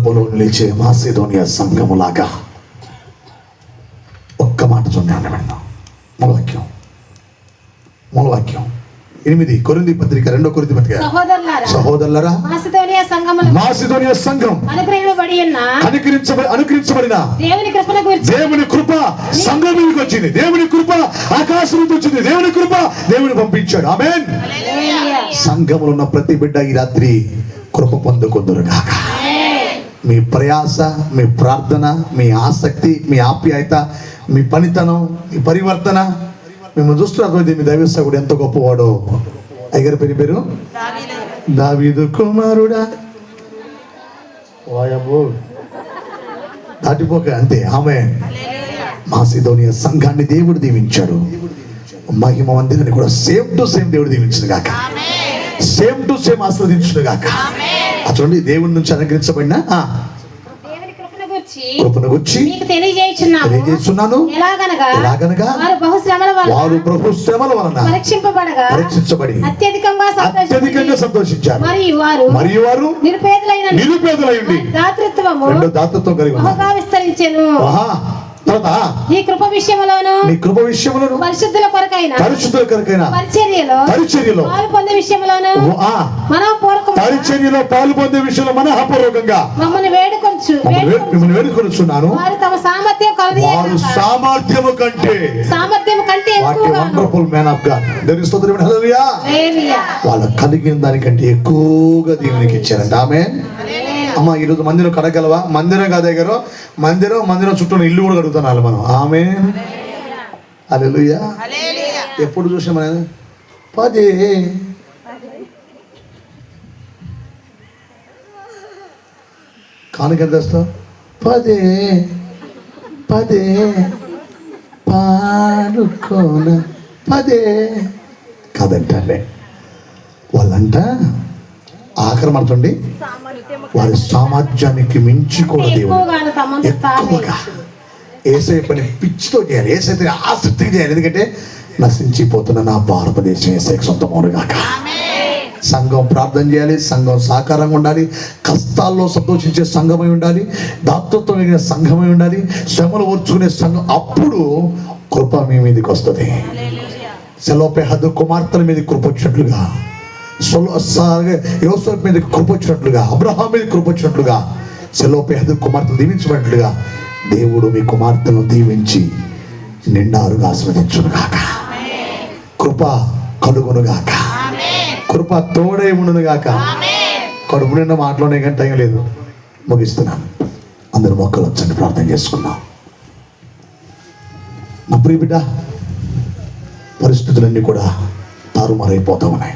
కృపలో నిలిచే మాసిదోనియా సంఘములాగా ఒక్క మాట చూడండి విన్నాం. మూలవాక్యం 8 కొరింథీ పత్రిక 2 కొరింథీ పత్రిక. సహోదరులారా మాసిదోనియా సంఘం అనుకరించబడిన దేవుని కృప సంఘం మీదకి వచ్చింది. దేవుని కృప ఆకాశం నుంచి వచ్చింది. దేవుని కృప దేవుని పంపించాడు. ఆమేన్. సంఘములో ఉన్న ప్రతి బిడ్డ ఈ రాత్రి కృప పొందుకొందురుగాక. మీ ప్రయాస, మీ ప్రార్థన, మీ ఆసక్తి, మీ ఆప్యాయత, మీ పనితనం, మీ పరివర్తన మిమ్మల్ని చూస్తున్నటువంటి మీ దైవ సేవకుడు ఎంత గొప్పవాడో. అయ్యగారి పేరు దావీదు కుమారుడా. దాటిపోక అంతే. ఆమేన్. మాసిదోనియా సంఘాన్ని దేవుడు దీవించాడు. మహిమ మందిరాన్ని కూడా సేమ్ టు సేమ్ దేవుడు దీవించును గాక. సేమ్ టు సేమ్ ఆస్వాదించును గాక. చూడండి, దేవుడి నుంచి అనుగ్రహించబడిన కృపను గురించి తెలియజేస్తున్నాను. ఎలాగనగా వారు బహుశ్రమల వలన పరీక్షించబడి అత్యధికంగా సంతోషించారు. మరియు వారు నిరుపేదలై ఉండి దాతృత్వం కలిగి విస్తరించెను. ఈ కృప విషయములోను పరిశుద్ధుల కొరకైన పరిచర్యలో పాలు పొందే విషయములోను మనఃపూర్వకంగా మమ్మల్ని వేడుకొనుచున్నాను. వారు తమ సామర్థ్యము కంటే వండర్ఫుల్ మ్యాన్ ఆఫ్ గాడ్. వాళ్ళు కలిగిన దానికంటే ఎక్కువగా దేవునికి ఇచ్చారంట. ఆమేన్. అమ్మ, ఈరోజు మందిరం కడగలవా? మందిరం కాదే గారు, మందిరం చుట్టూ ఇల్లు కూడా కడుగుతాను మనం. ఆమేన్. హల్లెలూయా. ఎప్పుడు చూసాం మనం 10 కానుక ఎంత వస్తావు? 10 పాడుకోన 10 కాదంటే వాళ్ళంట ఆక్రమణండి. వారి సామర్థ్యానికి మించి కూడా ఎక్కువగా ఏసై పని పిచ్చితో చేయాలి. ఏసైతే ఆసక్తిగా చేయాలి. ఎందుకంటే నశించిపోతున్న నా భారతదేశం ఏసైకి సొంతమవునుగాక. సంఘం ప్రార్థన చేయాలి. సంఘం సాకారంగా ఉండాలి. కష్టాల్లో సంతోషించే సంఘమై ఉండాలి. దాతృత్వం కలిగిన సంఘమై ఉండాలి. శ్రమలు ఓర్చుకునే సంఘం. అప్పుడు కృప మీ మీదకి వస్తుంది. సెలోపెహదు కుమార్తెల మీద కృప వచ్చినట్లుగా, యోసేపు మీద కృప వచ్చినట్లుగా, అబ్రహాం మీద కృప వచ్చినట్లుగా, సెలోపెహదు కుమార్తెలు దీవించబడినట్లుగా దేవుడు మీ కుమార్తెలను దీవించి నిండారుగా ఆస్వాదించునుగాక. కృప కలుగునుగాక. కృప తోడై ఉండునుగాక. కడుపు నిండా మాటలోనే కానీ టైం లేదు. ముగిస్తున్నాను. అందరూ మొక్కలు వచ్చండి, ప్రార్థన చేసుకుందాం. నా ప్రియ బిడ్డ, పరిస్థితులన్నీ కూడా తారుమారైపోతూ ఉన్నాయి.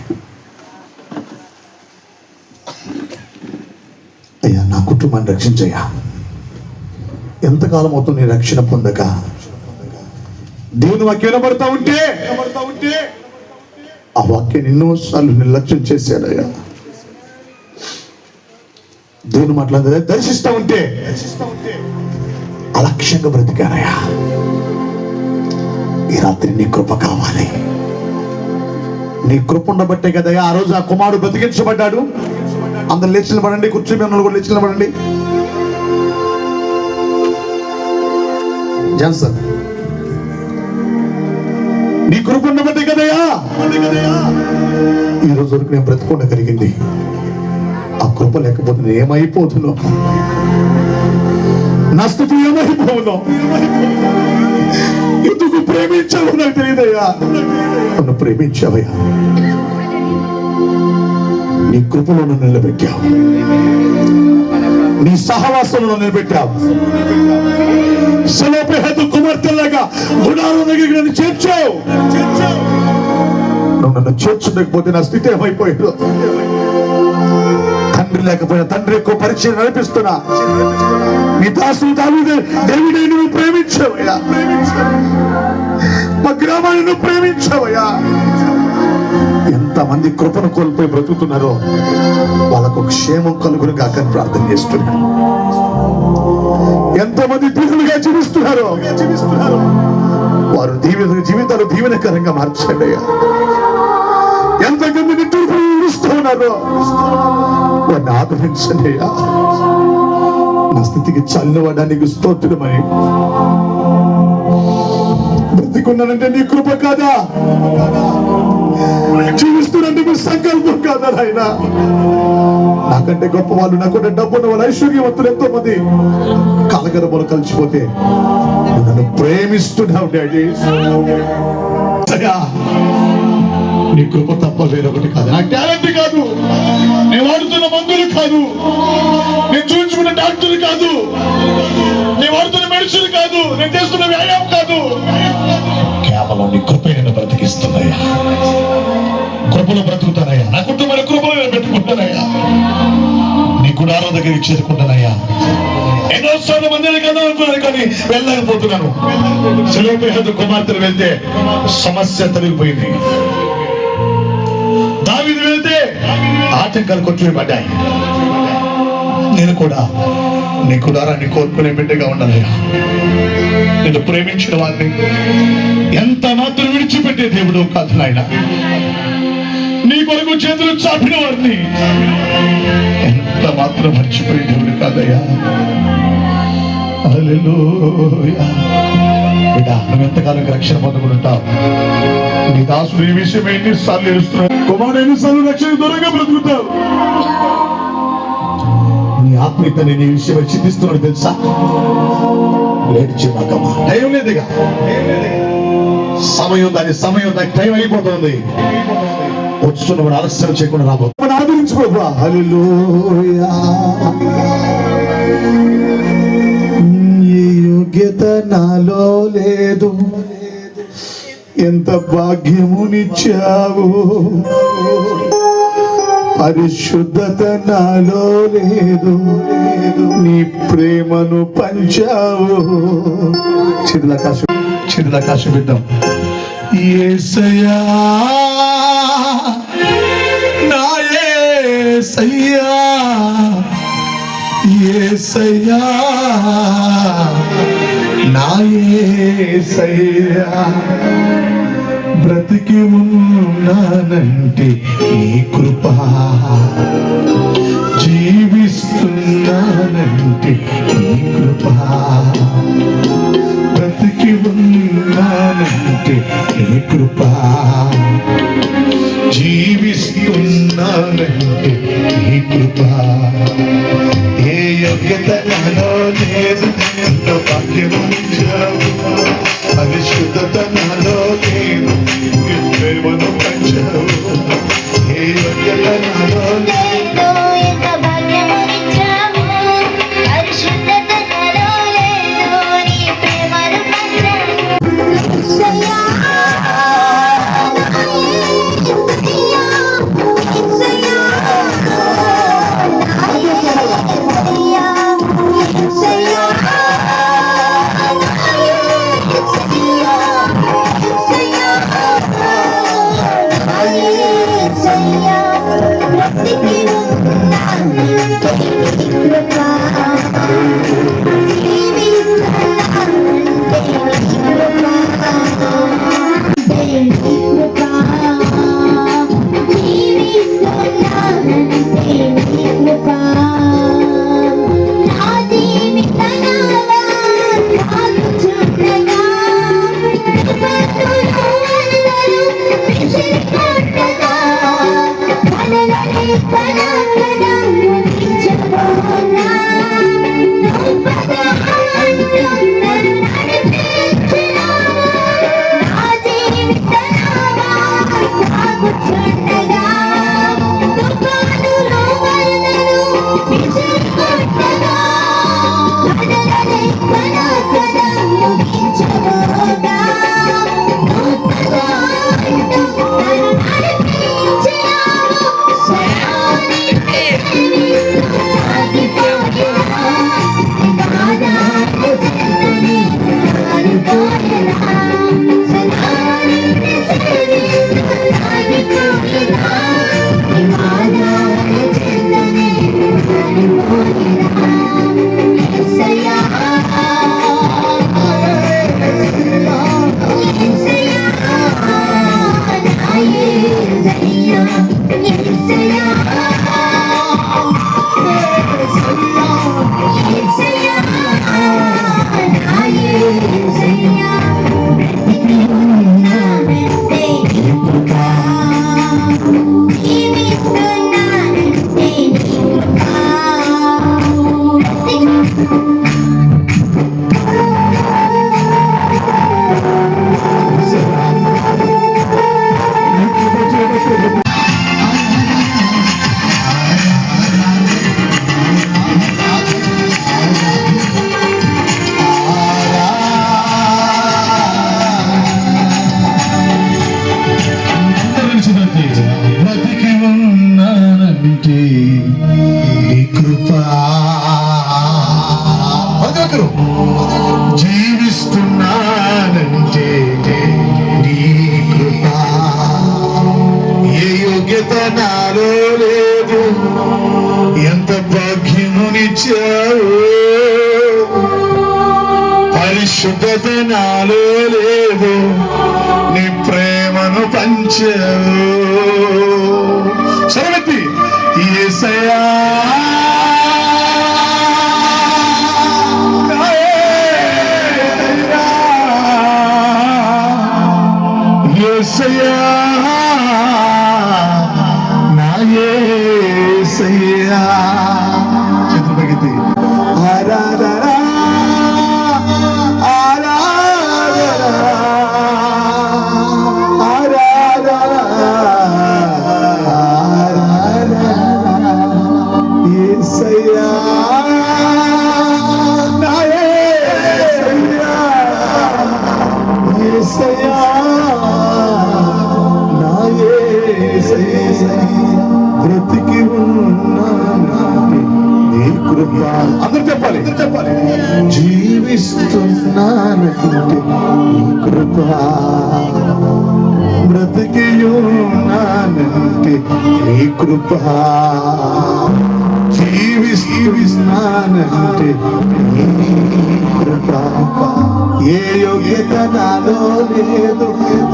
అయ్యా, నా కుటుంబాన్ని రక్షించయ్యా. ఎంతకాలం అవుతుంది నీ రక్షణ పొందక? దేవుని వాక్యం వినబడతా ఉంటే ఆ వాక్యాన్ని ఎన్నోసార్లు నిర్లక్ష్యం చేశాడయ్యా. దేవుని మాట్లాడే దర్శిస్తూ ఉంటే అలక్ష్యంగా బ్రతికానయ్యా. ఈ రాత్రి నీ కృప కావాలి. నీ కృప ఉండబట్టే కదయ్యా ఆ రోజు ఆ కుమారుడు బ్రతికించబడ్డాడు. అందరు లేచి నిలబడండి. కూర్చొని కూడా లేచి నిలబడండి. జాన్సన్, నీ కృప ఉండబట్టే కదయ్యా ఈ రోజు వరకు నేను బ్రతికుండగలిగింది. ఆ కృప లేకపోతే నేను ఏమైపోతున్నా? నా స్థితి ఏమైపోవును? ఎందుకు ప్రేమించావు నాకు తెలియదయ్యా. నన్ను ప్రేమించావయ్యా. నీ కృపలో నన్ను నిలబెట్టావు. నీ సహవాసంలో నిలబెట్టావు. సెలోపెహదు కుమార్తెలాగా గుడారం దగ్గరికి నన్ను చేర్చావు. నువ్వు నన్ను చేర్చలేకపోతే నా స్థితి ఏమైపోయాడు? తండ్రి లేకపోయినా తండ్రి ఎక్కువ పరిచయం నడిపిస్తున్నా. నీ దాసులు దేవుడే నువ్వు ప్రేమించావయ్యా. మా గ్రామాన్ని నువ్వు ప్రేమించావయ్యా. ఎంతమంది కృపను కోల్పోయి బ్రతుకుతున్నారో వాళ్ళకు క్షేమం కలుగును కాక ప్రార్థన చేస్తున్నాను. ఎంతమంది దీవులుగా జీవిస్తున్నారో వారు జీవితాలు దీవెనకరంగా మార్చండి అయ్యా. ఎంతమంది నిట్టూర్పులు ఇస్తూ ఉన్నారో వారిని ఆదరించండి అయ్యా. నా స్థితికి చల్లవడానికి స్తోత్రమని. బ్రతికున్నానంటే నీ కృప కాదా? జీవిస్తున్నంటే మీ సంకల్పం కాదా నాయన? నాకంటే గొప్ప వాళ్ళు, నాకంటే డబ్బున్న వాళ్ళు, ఐశ్వర్యవంతులు ఎంతో మంది కలగరబలు కలిసిపోతే నన్ను ప్రేమిస్తున్నావు డాడీ. నీ కృప తప్ప వేరొకటి కాదు. నా టాలెంట్ కాదు, నేను వాడుతున్న మందులు కాదు, నేను చూపించుకున్న డాక్టర్లు కాదు, నేను వాడుతున్న మెడిసిన్ కాదు, నేను చేస్తున్న వ్యాయామం కాదు. కేవలం నీ కృప నన్ను బ్రతికిస్తున్నాయా. కృపలో బ్రతుకుతానయ్యా. నా కుటుంబమైన కృపలో నేను పెట్టుకుంటానయ్యా. నీ గుడారం దగ్గరికి చేరుకుంటానయ్యా. ఎన్నోసార్లు మందిని కదా అనుకున్నాను కానీ వెళ్ళలేకపోతున్నాను. సెలవు కుమార్తెలు వెళ్తే సమస్య తొలగిపోయింది. దావీదు వెళ్తే ఆటంకాలు కొట్టివేయబడ్డాయి. నేను కూడా నీ గుడారాన్ని కోరుకునే బిడ్డగా ఉండాలయ్యా. నేను ప్రేమించిన వారిని ఎంత మాత్రం విడిచిపెట్టే దేవుడు కాదు నాయన. నీ కొరకు చేతులు చాపిన వారిని ఎంత మాత్రం మర్చిపోయే దేవుడు కాదయ్యా. హల్లెలూయా. బిడ్డ, నువ్వు ఎంతకాలం రక్షణ పొందుకుంటావు? నీ దాసుడు ఈ విషయం ఎన్నిసార్లు ఏడుస్తున్నావు? కుమారుడు ఎన్నిసార్లు రక్షణ దూరంగా బ్రతుకుతావు? నీ ఆత్మీయతని నీ విషయం చింతిస్తున్నాడు తెలుసా? లేట్ చేయమాకమ్మా. టైం లేదుగా. సమయం దానికి టైం అయిపోతుంది. వచ్చున్నవాడు ఆలస్యం చేయకుండా రాబో. ఆదరించుకోబా. హల్లెలూయా. ఈ యోగ్యత నాలో లేదు, ఎంత భాగ్యమునిచ్చావు. పరిశుద్ధత నాలో లేదు, నీ ప్రేమను పంచావు. చిరులకాశ బిడ్డం. యేసయ్యా, నా యేసయ్యా, యేసయ్యా, నా యేసయ్యా. బ్రతికి ఉన్నానంటే నీ కృప, జీవిస్తున్నానంటే నీ కృప. బ్రతికి ఉన్నానంటే నీ కృప, జీవిస్తున్నానంటే నీ కృప. ఏ యోగ్యత నాలో లేదు, ఎంతో భాగ్యము ఇచ్చావు. పరిశుద్ధత నాలో లేదు, నీ ప్రేమను పంచావు. ఏ యోగ్యత నాలో లేదు, ఎంత భాగ్యమునిచ్చావు. పరిశుద్ధత నాలో లేదు, నీ ప్రేమను పంచావు. యేసయ్యా, యేసయ్యా, యేసయ్యా, నీ కృప. ప్రతి ఒక్కరు జీవిస్తున్నానంటే నీ కృప. ఏ యోగ్యత నాలో లేదు, ఎంత భాగ్యమునిచ్చావు. పరిశుద్ధత నాలో లేదు, నీ ప్రేమను పంచావు. సరళతి యేసయ్యా, యేసయ్యా, నా యేసయ్యా. చేతులు పైకెత్తి ఆరాధన బ్రతికి ఉన్నాను నీ కృప. అందరూ చెప్పాలి, అందరూ చెప్పాలి. జీవిస్తున్నానంటే నీ కృప. బ్రతికి ఉన్నానంటే నీ కృప. జీవిస్తున్నానంటే నీ కృప. ఏ యోగ్యత నాలో లేదు,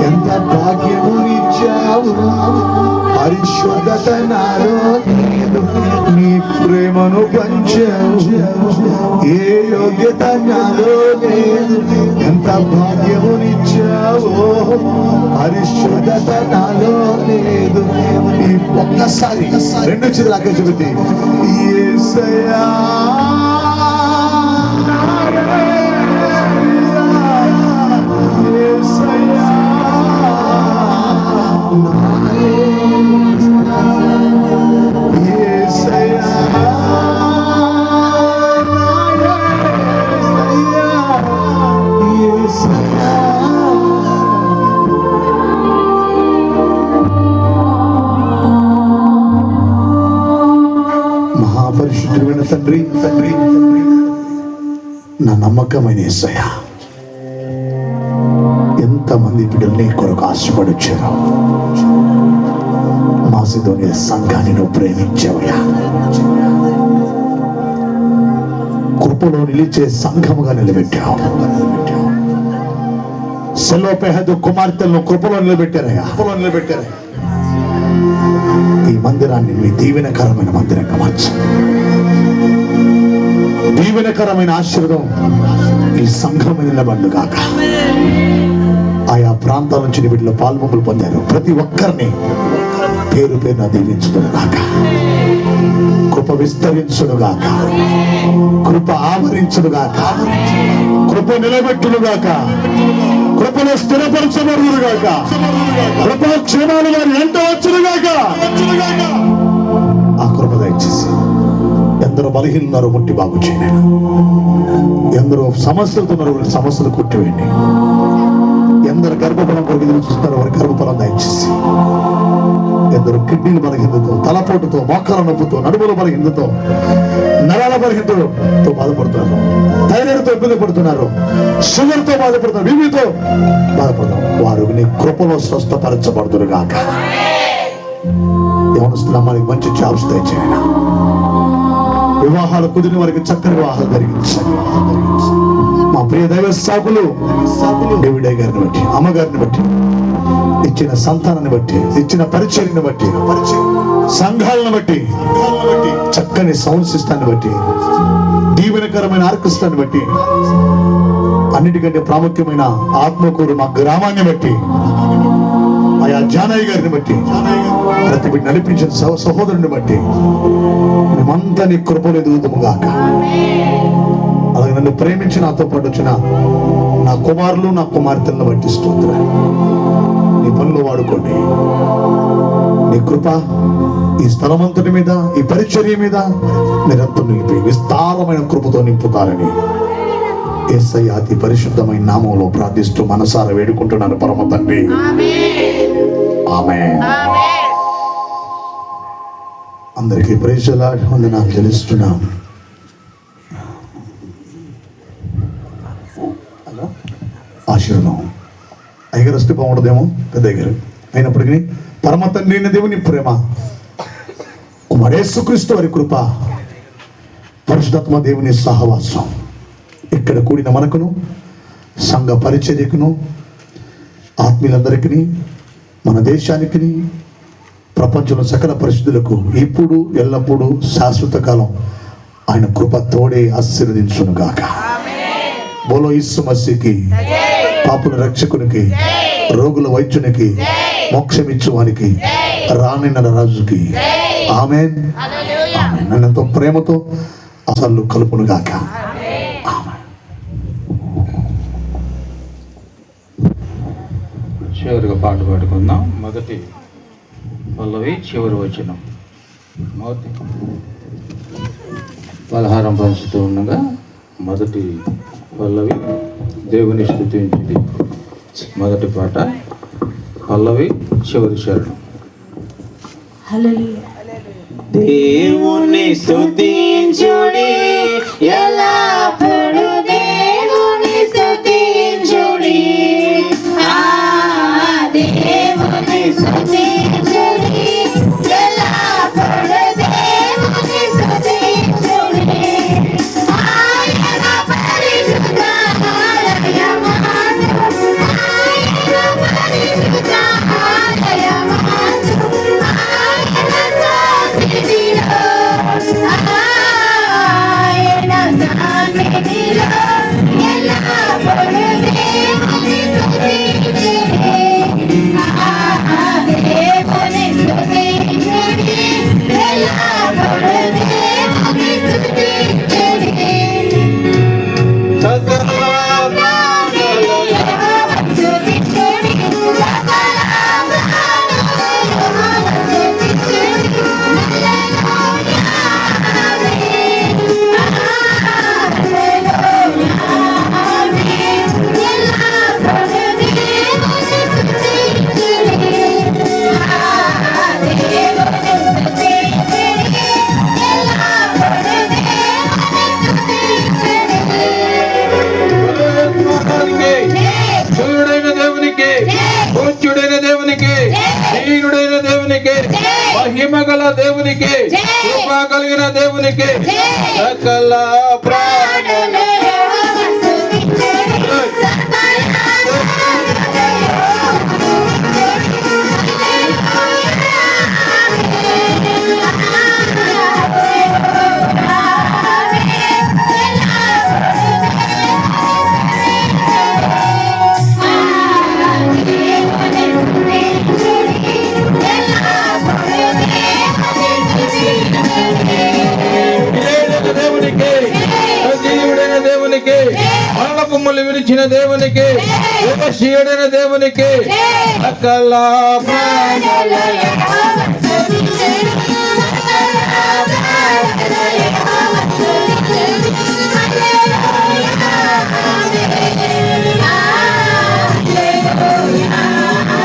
ఎంత భాగ్యమునిచ్చావు. పరిశుద్ధత నాలో లేదు, నీ ప్రేమను పంచావు. ఏ యోగ్యత నాలో లేదు, ఎంత భాగ్యమునిచ్చావు. పరిశుద్ధత నాలో లేదు. ఈ ఒక్కసారి రెండు చేతులు చెబితే యేసయ్యా, మహాపరిశుద్ధుడైన తండ్రి, తండ్రి, నా నమ్మకమైన యేసయ్యా, ఎంతమంది బిడ్డలు నీ కొరకు ఆశపడొచ్చారు. మాసిదోనియ సంఘాన్ని నువ్వు ప్రేమించావయ్యా. కృపలో నిలిచే సంఘముగా నిలబెట్టావు. సెలోపెహదు కుమార్తెలను కృపలో నిలబెట్టారయ్యా, కృపలో నిలబెట్టారయ్యా. ఈ మందిరాన్ని మీ దీవెనకరమైన మందిరంగా మార్చు. దీవెనకరమైన ఆశీర్వాదం ఈ సంఘం నిలబడు గాక. ఆయా ప్రాంతాల నుంచి వీటిలో పాల్గొంపులు పొందారు. ప్రతి ఒక్కరిని పేరు పేరున దీవించుదును గాక. కృప విస్తరించును గాక. కృప ఆవరించును గాక. కృప నిలబెట్టును గాక. కృపలో స్థిరపరచబడును గాక. కృప క్షేమాలు వారి ఎంతో వచ్చును గాక. ఆ కృప దయచేసి ఎందరో బలహీనున్నారు ముట్టి బాగు చేయండి. ఎందరో సమస్యలతో ఉన్నారు, సమస్యలు కొట్టివేయండి. ఎందరు గర్భఫలం కొరకు ఎదురు చూస్తున్నారు, వారి గర్భఫలం దయచేసి. ఎందరో కిడ్నీలు బలహీనతతో, తలపోటుతో, మోకాల నొప్పుతో, నడుముల బలహీనతతో, నరాల బలహీనతతో బాధపడుతున్నారు. థైరాయిడ్తో ఇబ్బంది పడుతున్నారు, షుగర్తో బాధపడుతున్నారు, బీపీతో బాధపడుతున్నారు. వారు నీ కృపలో స్వస్థపరచబడుతురు గాక. యవనస్తుల మనకి మంచి జాబ్స్ దయచేయన. వివాహాలు కుదిరిన వారికి చక్కని వివాహాలు జరిగించండి. మా ప్రియ దైవ సాకులు డేవిడ్ గారిని బట్టి, అమ్మగారిని బట్టి, ఇచ్చిన సంతానాన్ని బట్టి, ఇచ్చిన పరిచర్ని బట్టి, సంఘాలను బట్టి, చక్కని సౌండ్ సిస్టాన్ని బట్టి, దీవెనకరమైన ఆర్కెస్ట్రాన్ని బట్టి, అన్నిటికంటే ప్రాముఖ్యమైన ఆత్మకూరు మా గ్రామాన్ని బట్టి, ఆయా జానయ్య గారిని బట్టి, ప్రతి బిడ్డ నడిపించిన సహోదరుని బట్టి మేమంతా నీ కృపలు ఎదుగుతాము గాక. అలాగే నన్ను ప్రేమించి నాతో పాటు వచ్చిన నా కుమారులు, నా కుమార్తెలను బట్టి స్తోత్రాలు. నీ పనులు వాడుకోండి. నీ కృప ఈ స్థలమంతటి మీద, ఈ పరిచర్య మీద నిరంతరం నిలిపి విస్తారమైన కృపతో నింపుతారని యేసయ్య అతి పరిశుద్ధమైన నామంలో ప్రార్థిస్తూ మనసారా వేడుకుంటున్నాను పరమ తండ్రి. ఆమేన్. అందరికీ ప్రైజ్ ది లార్డ్ వందనాలు చెల్లిస్తున్నాం. ఆశీర్వాదం అయ్యగారు వస్తే బాగుంటుందేమో, పెద్ద అయ్యగారు అయినప్పటికీ పరమ తండ్రి అయిన దేవుని ప్రేమ, కుమారుడు యేసుక్రీస్తు వారి కృప, పరిశుద్ధాత్మ దేవుని సహవాసం ఇక్కడ కూడిన మనకును, సంఘ పరిచర్యకును, ఆత్మీయులందరికీ, మన దేశానికి, ప్రపంచంలో సకల పరిస్థితులకు ఇప్పుడు ఎల్లప్పుడూ శాశ్వత కాలం ఆయన కృప తోడే ఆశీర్వదించును గాక. బోలో యేసు మసీకి, పాపుల రక్షకునికి, రోగుల వైద్యునికి, మోక్షమిచ్చువానికి, రానిన్న రాజుకి ఆమేన్. ఆమేన్. నన్నెంతో ప్రేమతో అసలు కలుపును గాక. చివరిగా పాట పాడుకుందాం. మొదటి పల్లవి చివరి వచనం. మొదటి పలహారం పంచుతూ ఉండగా మొదటి పల్లవి దేవుని స్తుతించుడి. మొదటి పాట పల్లవి చివరి శరణం. దేవుని స్తుతించుడి, ఎల్లప్పుడూ దేవుని స్తుతించుడి. దేవుని స్తుతించుడి, ఎల్లప్పుడూ దేవుని స్తుతించుడి. ఆయన పరిశుద్ధ ఆలయమందు, ఆయన పరిశుద్ధ ఆలయమందు, ఆయన సన్నిధిలో, ఆయన సన్నిధిలో ఎల్లప్పుడూ దేవుని స్తుతించుడి. దేవుని స్తుతించుడి, ఎల్లప్పుడూ దేవుని స్తుతించుడి. సకల ప్రాణులు యెహోవాను స్తుతించుడి, సకల ప్రాణులు యెహోవాను స్తుతించుడి. హల్లెలూయా, ఆమేన్. హల్లెలూయా, ఆమేన్. ఎల్లప్పుడూ దేవుని స్తుతించుడి. దేవుని స్తుతించుడి, ఎల్లప్పుడూ సూర్యుడైన దేవునికి, పూజ్యుడైన దేవునికి, దీనుడైన దేవునికి, మహిమ గల దేవునికి, కృప కలిగిన దేవునికి, సకల ప్రాణులు యెహోవాను స్తుతించుడి, సకల ప్రాణులు యెహోవాను స్తుతించుడి. దేవునికి, సజీవుడైన దేవునికి, మరణ కొమ్ములు విరిచిన దేవునికి, యోగశీయుడైన దేవునికి, సకల ప్రాణులు యెహోవాను స్తుతించుడి, సకల ప్రాణులు యెహోవాను స్తుతించుడి. హల్లెలూయా, ఆమేన్. హల్లెలూయా,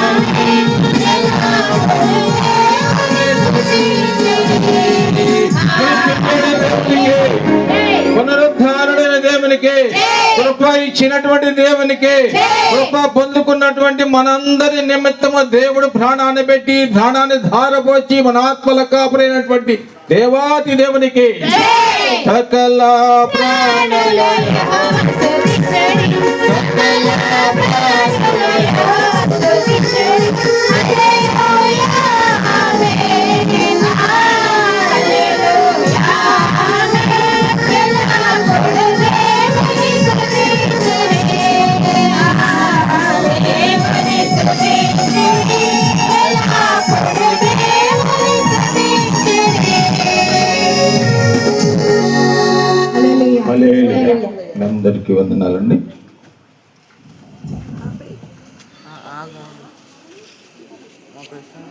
ఆమేన్. ఎల్లప్పుడూ దేవుని స్తుతించుడి. పునరుద్ధారుడైన దేవునికి, కృప ఇచ్చినటువంటి దేవునికి, కృప పొందుకున్నటువంటి మనందరి నిమిత్తము దేవుడు ప్రాణాన్ని పెట్టి, ప్రాణాన్ని ధారపోచి మన ఆత్మల కాపురైనటువంటి దేవాతి దేవునికి, సకల ప్రాణుల యెహోవాను స్తుతించుడి, సకల ప్రాణులు యెహోవాను స్తుతించుడి. హల్లెలూయా, ఆమేన్. హల్లెలూయా, ఆమేన్. ఎల్లప్పుడూ దేవుని స్తుతించుడి. దేవుని స్తుతించుడి, ఎల్లప్పుడూ దేవుని స్తుతించుడి. హల్లెలూయా. అందరికీ వందనాలండి. మా ప్రశ్న